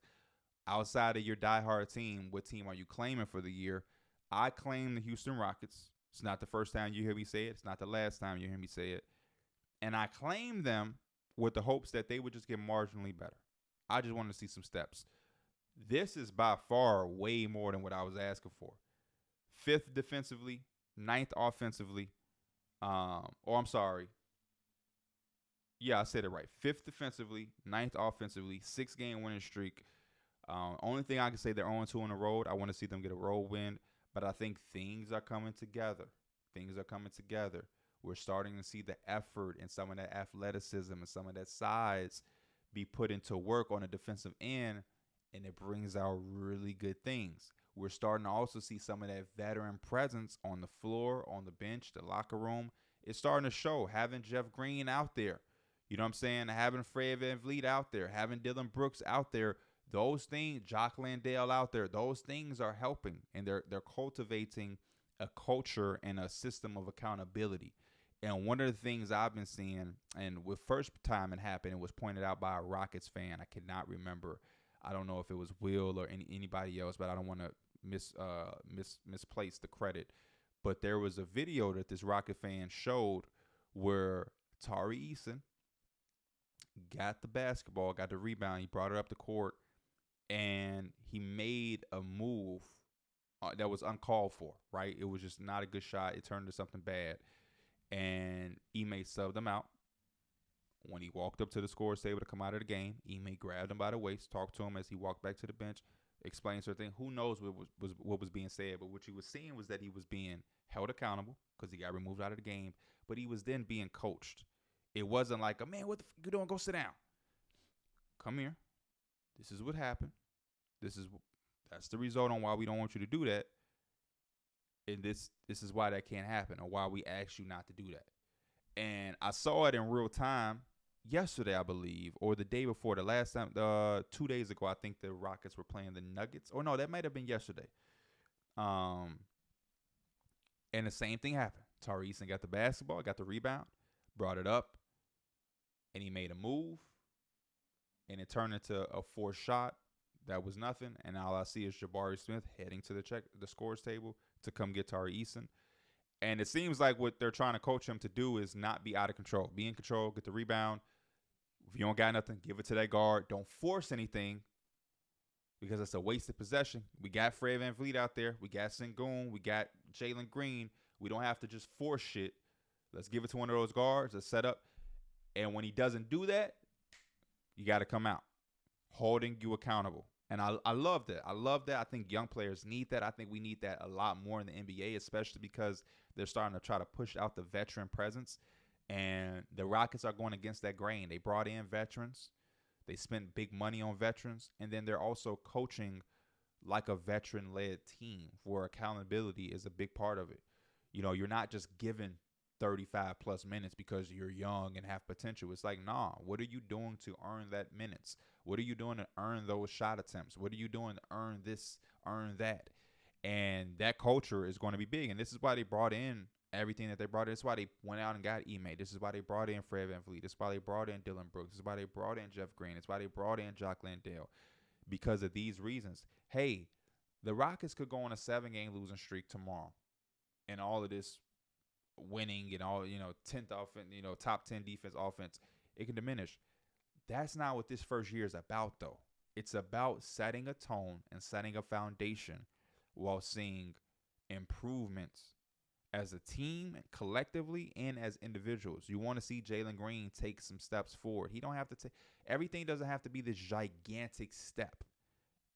outside of your diehard team, what team are you claiming for the year? I claim the Houston Rockets. It's not the first time you hear me say it. It's not the last time you hear me say it. And I claim them with the hopes that they would just get marginally better. I just want to see some steps. This is by far way more than what I was asking for. 5th defensively, 9th offensively. I'm sorry. Yeah, I said it right. 5th defensively, 9th offensively, 6-game winning streak. Only thing I can say, they're 0-2 on the road. I want to see them get a road win, but I think things are coming together. We're starting to see the effort and some of that athleticism and some of that size be put into work on the defensive end, and it brings out really good things. We're starting to also see some of that veteran presence on the floor, on the bench, the locker room. It's starting to show. Having Jeff Green out there, you know what I'm saying? Having Fred VanVleet out there, having Dylan Brooks out there, those things, Jock Landale out there, those things are helping, and they're cultivating a culture and a system of accountability. And one of the things I've been seeing, and with first time it happened, it was pointed out by a Rockets fan. I cannot remember. I don't know if it was Will or anybody else, but I don't want to misplace the credit. But there was a video that this Rocket fan showed where Tari Eason got the basketball, got the rebound, he brought it up the court, and he made a move that was uncalled for, right? It was just not a good shot. It turned into something bad. And Ime subbed him out. When he walked up to the scorer's table to come out of the game, Ime grabbed him by the waist, talked to him as he walked back to the bench, explain certain things. Who knows what was being said? But what you were seeing was that he was being held accountable because he got removed out of the game. But he was then being coached. It wasn't like, oh, man, what the f you doing? Go sit down. Come here. This is what happened. That's the result on why we don't want you to do that. And this is why that can't happen, or why we ask you not to do that. And I saw it in real time yesterday, I believe, or the day before. The last time, 2 days ago, I think the Rockets were playing the Nuggets. Or no, that might have been yesterday. And the same thing happened. Tari Eason got the basketball, got the rebound, brought it up, and he made a move, and it turned into a forced shot. That was nothing, and all I see is Jabari Smith heading to the scores table to come get Tari Eason. And it seems like what they're trying to coach him to do is not be out of control. Be in control, get the rebound. If you don't got nothing, give it to that guard. Don't force anything because it's a wasted possession. We got Fred VanVleet out there. We got Sengun. We got Jalen Green. We don't have to just force shit. Let's give it to one of those guards. Let's set up. And when he doesn't do that, you got to come out, holding you accountable. And I love that. I love that. I think young players need that. I think we need that a lot more in the NBA, especially because they're starting to try to push out the veteran presence. And the Rockets are going against that grain. They brought in veterans. They spent big money on veterans. And then they're also coaching like a veteran-led team where accountability is a big part of it. You know, you're not just given 35-plus minutes because you're young and have potential. It's like, nah, what are you doing to earn that minutes? What are you doing to earn those shot attempts? What are you doing to earn this, earn that? And that culture is going to be big. And this is why they brought in everything that they brought in. This is why they went out and got Ime. This is why they brought in Fred VanVleet. This is why they brought in Dylan Brooks. This is why they brought in Jeff Green. This is why they brought in Jock Landale. Because of these reasons. Hey, the Rockets could go on a 7-game losing streak tomorrow. And all of this winning and all, 10th offense, top 10 defense offense, it can diminish. That's not what this first year is about, though. It's about setting a tone and setting a foundation while seeing improvements as a team, collectively, and as individuals. You want to see Jalen Green take some steps forward. He don't have to take everything. Doesn't have to be this gigantic step.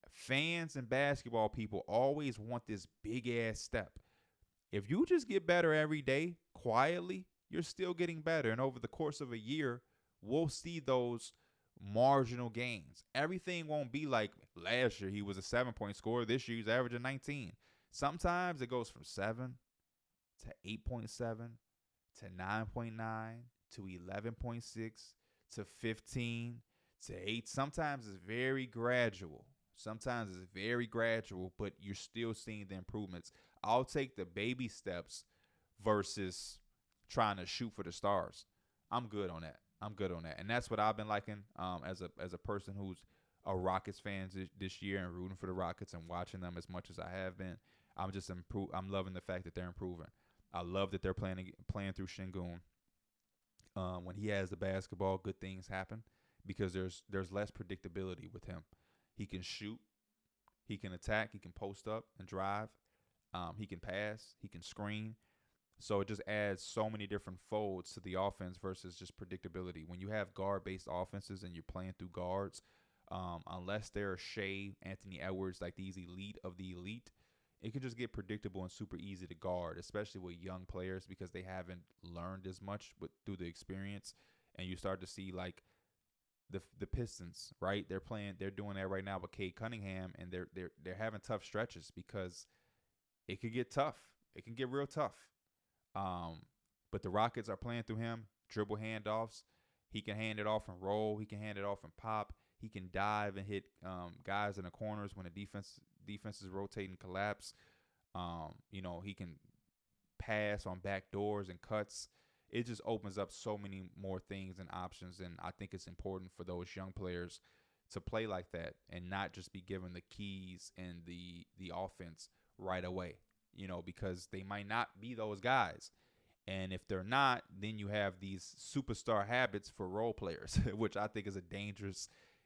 Fans and basketball people always want this big ass step. If you just get better every day quietly, you're still getting better. And over the course of a year, we'll see those marginal gains. Everything won't be like last year. He was a 7-point scorer. This year he's averaging 19. Sometimes it goes from 7 to 8.7 to 9.9 to 11.6 to 15 to 8. Sometimes it's very gradual. But you're still seeing the improvements. I'll take the baby steps versus trying to shoot for the stars. I'm good on that. And that's what I've been liking as a person who's a Rockets fan this year and rooting for the Rockets and watching them as much as I have been. I'm loving the fact that they're improving. I love that they're playing through Sengun. When he has the basketball, good things happen because there's less predictability with him. He can shoot, he can attack, he can post up and drive. He can pass, he can screen. So it just adds so many different folds to the offense versus just predictability. When you have guard-based offenses and you're playing through guards, unless they're Shea, Anthony Edwards, like these elite of the elite, it can just get predictable and super easy to guard, especially with young players because they haven't learned as much through the experience. And you start to see like the Pistons, right? They're doing that right now with Cade Cunningham, and they're having tough stretches because it could get tough. It can get real tough. But the Rockets are playing through him, dribble handoffs. He can hand it off and roll. He can hand it off and pop. He can dive and hit guys in the corners when the defense is rotating, collapse. He can pass on back doors and cuts. It just opens up so many more things and options, and I think it's important for those young players to play like that and not just be given the keys and the offense right away, because they might not be those guys. And if they're not, then you have these superstar habits for role players, which I think is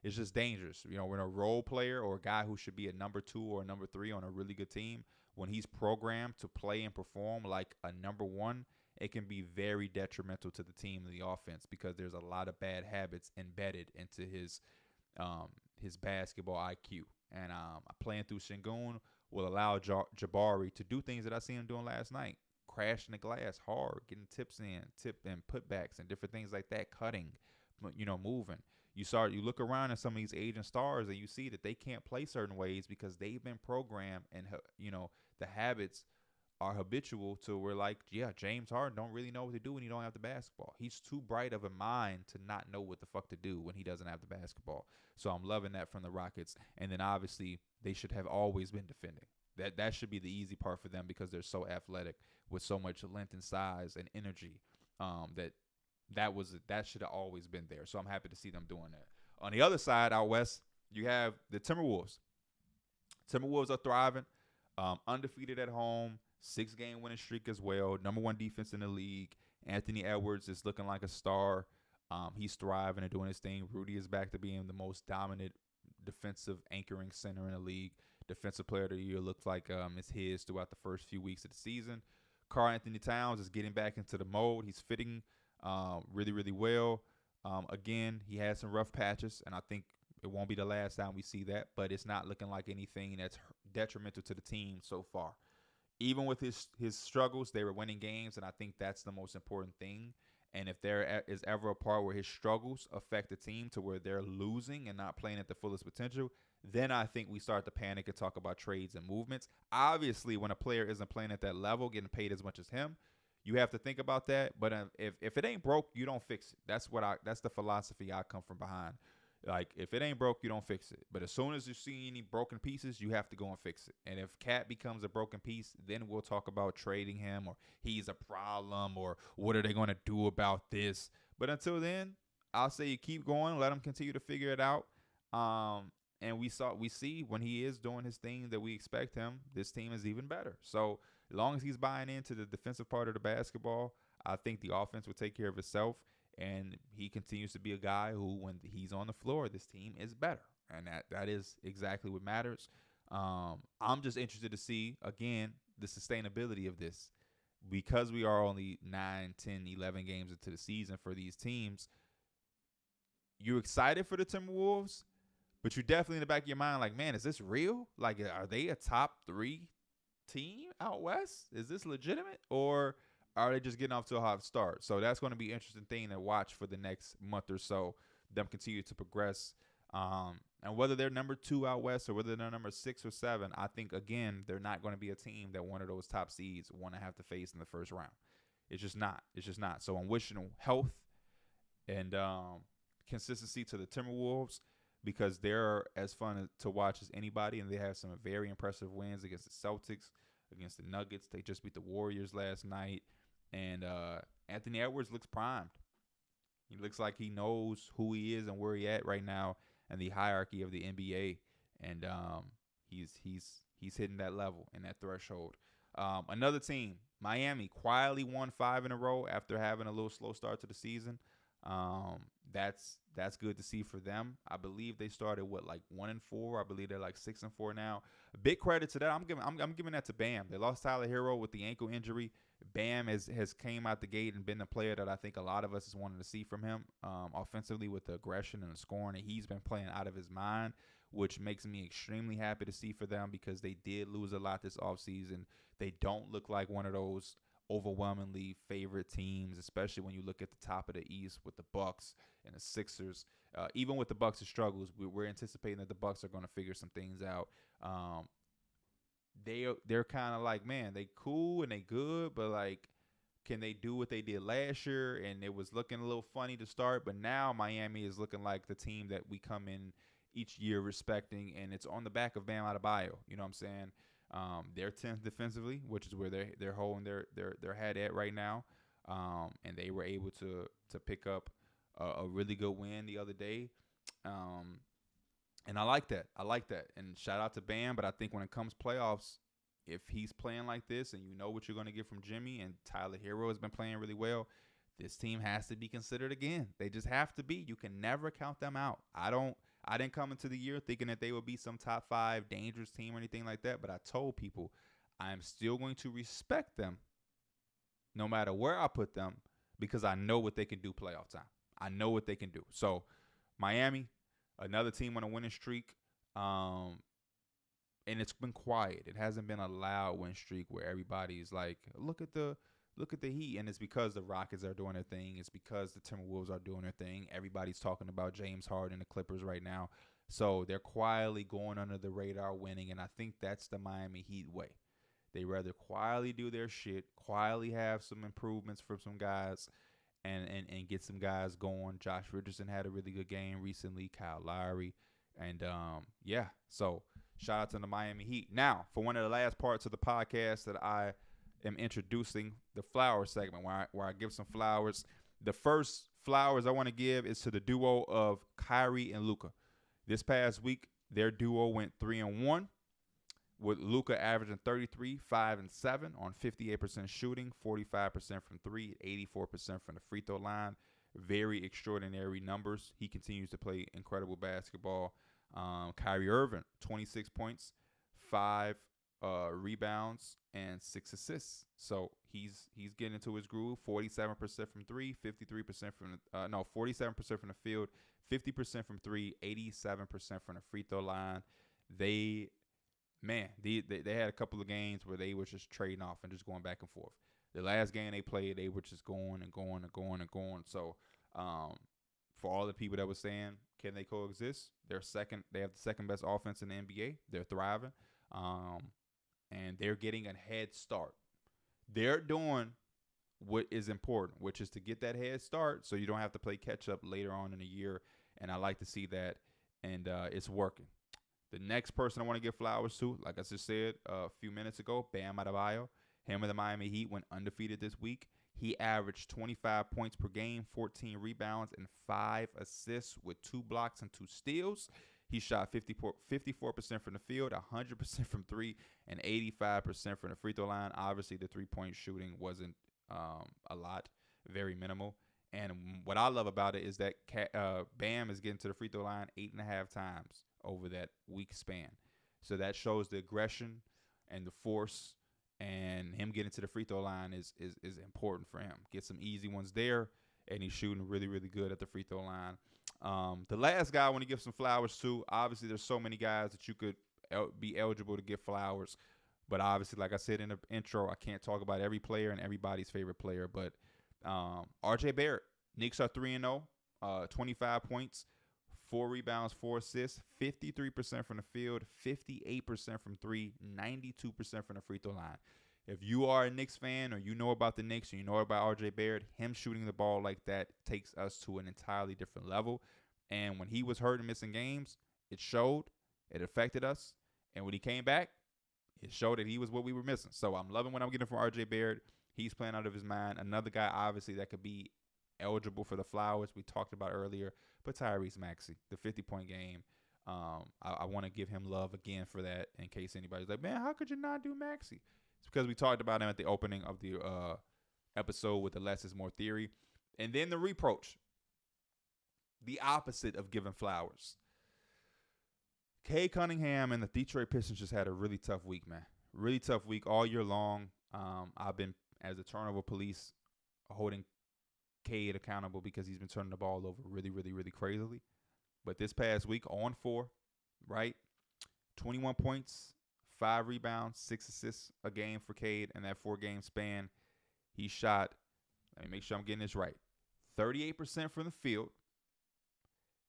it's just dangerous. When a role player or a guy who should be a number 2 or a number 3 on a really good team, when he's programmed to play and perform like a number 1, it can be very detrimental to the team and the offense because there's a lot of bad habits embedded into his his basketball IQ. And playing through Şengün will allow Jabari to do things that I seen him doing last night. Crashing the glass hard, getting tips in, tip and putbacks and different things like that, cutting, moving. You look around at some of these aging stars and you see that they can't play certain ways because they've been programmed and, the habits are habitual to where, like, yeah, James Harden don't really know what to do when you don't have the basketball. He's too bright of a mind to not know what the fuck to do when he doesn't have the basketball. So I'm loving that from the Rockets. And then obviously they should have always been defending. That should be the easy part for them because they're so athletic with so much length and size and energy. That should have always been there. So I'm happy to see them doing that. On the other side, out west, you have the Timberwolves. Timberwolves are thriving, undefeated at home. 6-game winning streak as well. Number 1 defense in the league. Anthony Edwards is looking like a star. He's thriving and doing his thing. Rudy is back to being the most dominant defensive anchoring center in the league. Defensive player of the year looks like it's his throughout the first few weeks of the season. Karl-Anthony Towns is getting back into the mode. He's fitting really, really well. Again, he had some rough patches, and I think it won't be the last time we see that, but it's not looking like anything that's detrimental to the team so far. Even with his struggles, they were winning games, and I think that's the most important thing. And if there is ever a part where his struggles affect the team to where they're losing and not playing at the fullest potential, then I think we start to panic and talk about trades and movements. Obviously, when a player isn't playing at that level, getting paid as much as him, you have to think about that. But if it ain't broke, you don't fix it. That's the philosophy I come from behind. Like, if it ain't broke, you don't fix it. But as soon as you see any broken pieces, you have to go and fix it. And if Cat becomes a broken piece, then we'll talk about trading him, or he's a problem, or what are they going to do about this. But until then, I'll say you keep going, let him continue to figure it out. And we see when he is doing his thing that we expect him, this team is even better. So as long as he's buying into the defensive part of the basketball, I think the offense will take care of itself. And he continues to be a guy who, when he's on the floor, this team is better. And that is exactly what matters. I'm just interested to see, again, the sustainability of this. Because we are only 9, 10, 11 games into the season for these teams, you're excited for the Timberwolves, but you're definitely in the back of your mind like, man, is this real? Like, are they a top 3 team out west? Is this legitimate? Or are they just getting off to a hot start? So that's going to be an interesting thing to watch for the next month or so, them continue to progress. And whether they're number 2 out west or whether they're number 6 or 7, I think, again, they're not going to be a team that one of those top seeds want to have to face in the first round. It's just not. It's just not. So I'm wishing them health and consistency to the Timberwolves, because they're as fun to watch as anybody, and they have some very impressive wins against the Celtics, against the Nuggets. They just beat the Warriors last night. And Anthony Edwards looks primed. He looks like he knows who he is and where he at right now and the hierarchy of the NBA. And he's hitting that level and that threshold. Another team, Miami, quietly won 5 in a row after having a little slow start to the season. That's good to see for them. I believe they started 1-4. I believe they're 6-4 now. A big credit to that. I'm giving that to Bam. They lost Tyler Hero with the ankle injury. Bam has came out the gate and been the player that I think a lot of us is wanting to see from him offensively, with the aggression and the scoring. And he's been playing out of his mind, which makes me extremely happy to see for them, because they did lose a lot this offseason. They don't look like one of those overwhelmingly favorite teams, especially when you look at the top of the East with the Bucks and the Sixers. Even with the Bucks' struggles, we're anticipating that the Bucks are going to figure some things out. They're kind of like, man, they cool and they good, but like, can they do what they did last year? And it was looking a little funny to start, but now Miami is looking like the team that we come in each year respecting, and it's on the back of Bam Adebayo. You know what I'm saying? They're 10th defensively, which is where they're holding their head at right now. And they were able to pick up a really good win the other day. And I like that. And shout out to Bam. But I think when it comes playoffs, if he's playing like this and you know what you're going to get from Jimmy, and Tyler Hero has been playing really well, this team has to be considered again. They just have to be. You can never count them out. I didn't come into the year thinking that they would be some top 5 dangerous team or anything like that. But I told people I'm still going to respect them no matter where I put them, because I know what they can do playoff time. I know what they can do. So Miami, Another team on a winning streak. And it's been quiet. It hasn't been a loud win streak where everybody's like, look at the Heat, and it's because the Rockets are doing their thing. It's because the Timberwolves are doing their thing. Everybody's talking about James Harden and the Clippers right now, so they're quietly going under the radar, winning, and I think that's the Miami Heat way. They rather quietly do their shit, quietly have some improvements from some guys, and get some guys going. Josh Richardson had a really good game recently. Kyle Lowry, and yeah, so. Shout out to the Miami Heat. Now, for one of the last parts of the podcast that I am introducing, the flower segment, where I give some flowers. The first flowers I want to give is to the duo of Kyrie and Luka. This past week, their duo went 3-1, with Luka averaging 33, 5, and 7 on 58% shooting, 45% from three, 84% from the free throw line. Very extraordinary numbers. He continues to play incredible basketball. Kyrie Irving, 26 points, 5 rebounds, and 6 assists. So he's getting into his groove. 47% from three, 53% from 47% from the field, 50% from three, 87% from the free throw line. They had a couple of games where they were just trading off and just going back and forth. The last game they played, they were just going and going and going and going. So for all the people that were saying, can they coexist? They have the second best offense in the NBA. They're thriving. And they're getting a head start. They're doing what is important, which is to get that head start so you don't have to play catch up later on in the year. And I like to see that. And it's working. The next person I want to give flowers to, like I just said a few minutes ago, Bam Adebayo. Him and the Miami Heat went undefeated this week. He averaged 25 points per game, 14 rebounds, and 5 assists with 2 blocks and 2 steals. He shot 54% from the field, 100% from three, and 85% from the free throw line. Obviously, the three-point shooting wasn't a lot, very minimal. And what I love about it is that Bam is getting to the free throw line 8.5 times over that week span. So that shows the aggression and the force. And him getting to the free throw line is important for him. Get some easy ones there, and he's shooting really, really good at the free throw line. The last guy I want to give some flowers to, obviously there's so many guys that you could be eligible to give flowers. But obviously, like I said in the intro, I can't talk about every player and everybody's favorite player. But R.J. Barrett, Knicks are 3-0, 25 points, 4 rebounds, 4 assists, 53% from the field, 58% from three, 92% from the free throw line. If you are a Knicks fan or you know about the Knicks or you know about R.J. Barrett, him shooting the ball like that takes us to an entirely different level. And when he was hurt and missing games, it showed. It affected us. And when he came back, it showed that he was what we were missing. So I'm loving what I'm getting from R.J. Barrett. He's playing out of his mind. Another guy, obviously, that could be eligible for the flowers we talked about earlier, but Tyrese Maxey, the 50-point game. I want to give him love again for that in case anybody's like, man, how could you not do Maxey? It's because we talked about him at the opening of the episode with the less is more theory. And then the reproach, the opposite of giving flowers. Cade Cunningham and the Detroit Pistons just had a really tough week, man. Really tough week all year long. I've been, as a turnover police, holding Cade accountable because he's been turning the ball over really, really, really crazily. But this past week, on 4, right? 21 points, 5 rebounds, 6 assists a game for Cade in that 4-game span. He shot, let me make sure I'm getting this right, 38% from the field,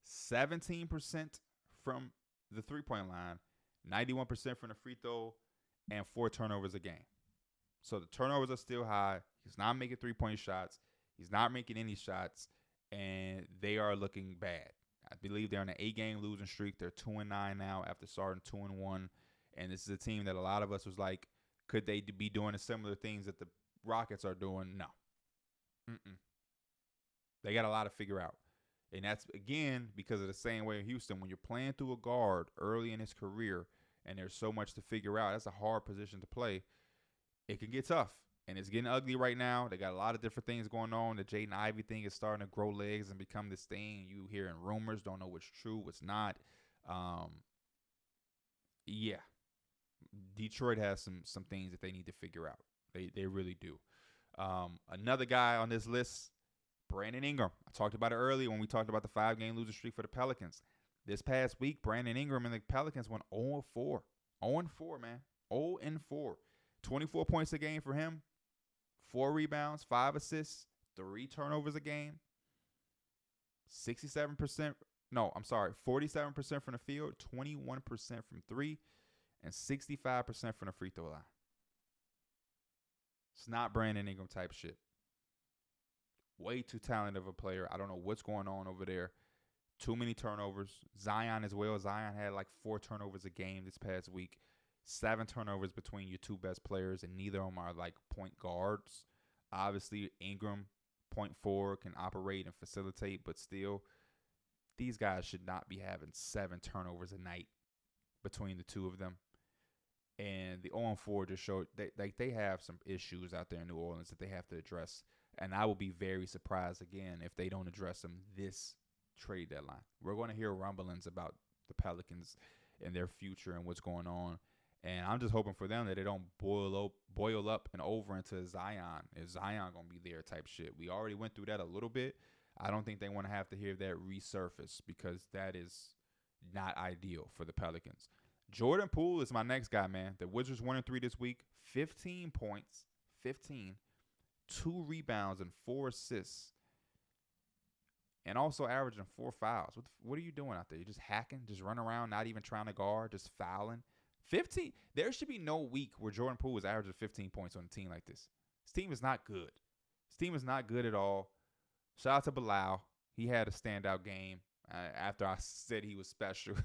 17% from the three-point line, 91% from the free throw, and 4 turnovers a game. So the turnovers are still high. He's not making three-point shots. He's not making any shots, and they are looking bad. I believe they're on an 8-game losing streak. They're 2-9 now after starting 2-1. And this is a team that a lot of us was like, could they be doing the similar things that the Rockets are doing? No. They got a lot to figure out. And that's, again, because of the same way in Houston. When you're playing through a guard early in his career and there's so much to figure out, that's a hard position to play. It can get tough. And it's getting ugly right now. They got a lot of different things going on. The Jaden Ivey thing is starting to grow legs and become this thing. You hearing rumors, don't know what's true, what's not. Yeah. Detroit has some things that they need to figure out. They really do. Another guy on this list, Brandon Ingram. I talked about it earlier when we talked about the 5-game losing streak for the Pelicans. This past week, Brandon Ingram and the Pelicans went 0-4. 0-4, man. 0-4. 24 points a game for him. 4 rebounds, 5 assists, 3 turnovers a game. 47%. No, I'm sorry. 47% from the field, 21% from 3, and 65% from the free throw line. It's not Brandon Ingram type shit. Way too talented of a player. I don't know what's going on over there. Too many turnovers. Zion as well. Zion had like 4 turnovers a game this past week. 7 turnovers between your 2 best players, and neither of them are like point guards. Obviously, Ingram, point forward, can operate and facilitate, but still, these guys should not be having 7 turnovers a night between the 2 of them. And the 0-4 just showed they have some issues out there in New Orleans that they have to address. And I will be very surprised, again, if they don't address them this trade deadline. We're going to hear rumblings about the Pelicans and their future and what's going on. And I'm just hoping for them that they don't boil up and over into Zion. Is Zion going to be there type shit? We already went through that a little bit. I don't think they want to have to hear that resurface, because that is not ideal for the Pelicans. Jordan Poole is my next guy, man. The Wizards 1-3 this week. 15 points. 15. 2 rebounds and 4 assists. And also averaging 4 fouls. What are you doing out there? You're just hacking, just running around, not even trying to guard, just fouling. 15. There should be no week where Jordan Poole is averaging 15 points on a team like this. This team is not good. This team is not good at all. Shout out to Bilal. He had a standout game after I said he was special.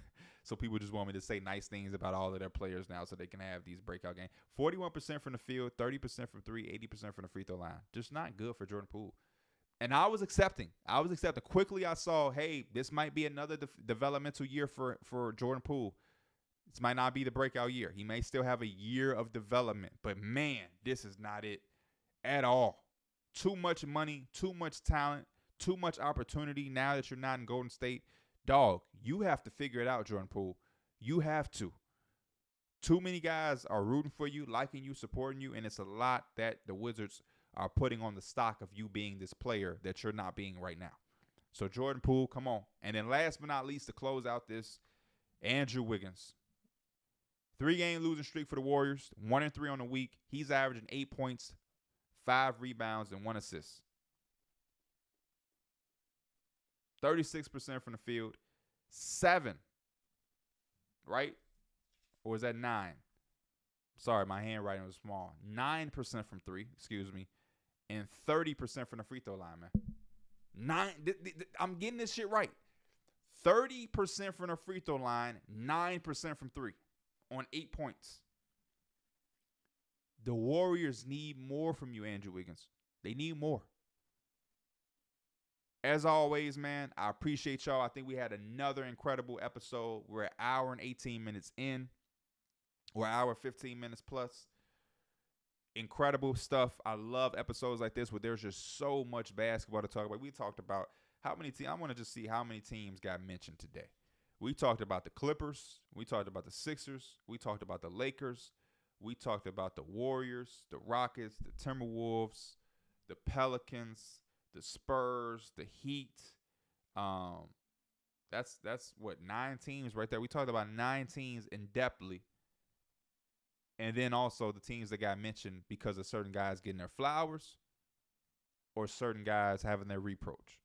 So people just want me to say nice things about all of their players now so they can have these breakout games. 41% from the field, 30% from 3, 80% from the free throw line. Just not good for Jordan Poole. And I was accepting. Quickly I saw, hey, this might be another developmental year for Jordan Poole. This might not be the breakout year. He may still have a year of development. But, man, this is not it at all. Too much money, too much talent, too much opportunity now that you're not in Golden State. Dog, you have to figure it out, Jordan Poole. You have to. Too many guys are rooting for you, liking you, supporting you, and it's a lot that the Wizards are putting on the stock of you being this player that you're not being right now. So, Jordan Poole, come on. And then last but not least, to close out this, Andrew Wiggins. 3-game losing streak for the Warriors, 1-3 on the week. He's averaging 8 points, 5 rebounds, and 1 assist. 36% from the field, 7, right? Or is that 9? Sorry, my handwriting was small. 9% from 3, and 30% from the free throw line, man. I'm getting this shit right. 30% from the free throw line, 9% from 3 on 8 points. The Warriors need more from you, Andrew Wiggins. They need more. As always, man, I appreciate y'all. I think we had another incredible episode. We're an hour and 18 minutes in. We're an hour 15 minutes plus. Incredible stuff. I love episodes like this where there's just so much basketball to talk about. We talked about how many teams. I want to just see how many teams got mentioned today. We talked about the Clippers. We talked about the Sixers. We talked about the Lakers. We talked about the Warriors, the Rockets, the Timberwolves, the Pelicans, the Spurs, the Heat. That's what, 9 teams right there. We talked about 9 teams in depthly. And then also the teams that got mentioned because of certain guys getting their flowers or certain guys having their reproach.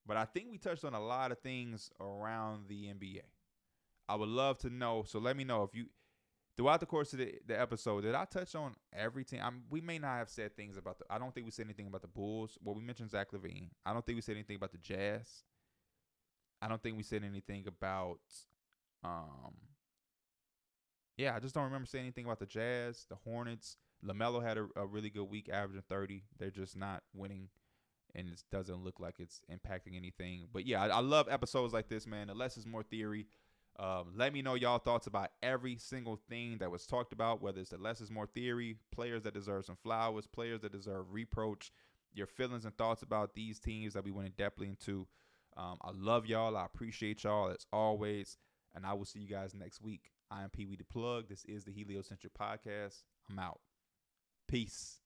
But I think we touched on a lot of things around the NBA. I would love to know. So let me know if you, throughout the course of the episode, did I touch on every team? We may not have said things about I don't think we said anything about the Bulls. Well, we mentioned Zach LaVine. I don't think we said anything about the Jazz. I don't think we said anything about, I just don't remember saying anything about the Jazz, the Hornets. LaMelo had a really good week, averaging 30. They're just not winning, and it doesn't look like it's impacting anything. But, yeah, I love episodes like this, man. The less is more theory. Let me know y'all thoughts about every single thing that was talked about, whether it's the less is more theory, players that deserve some flowers, players that deserve reproach, your feelings and thoughts about these teams that we went depthly into. I love y'all. I appreciate y'all as always, and I will see you guys next week. I am Pee-wee the Plug. This is the Heliocentric Podcast. I'm out. Peace.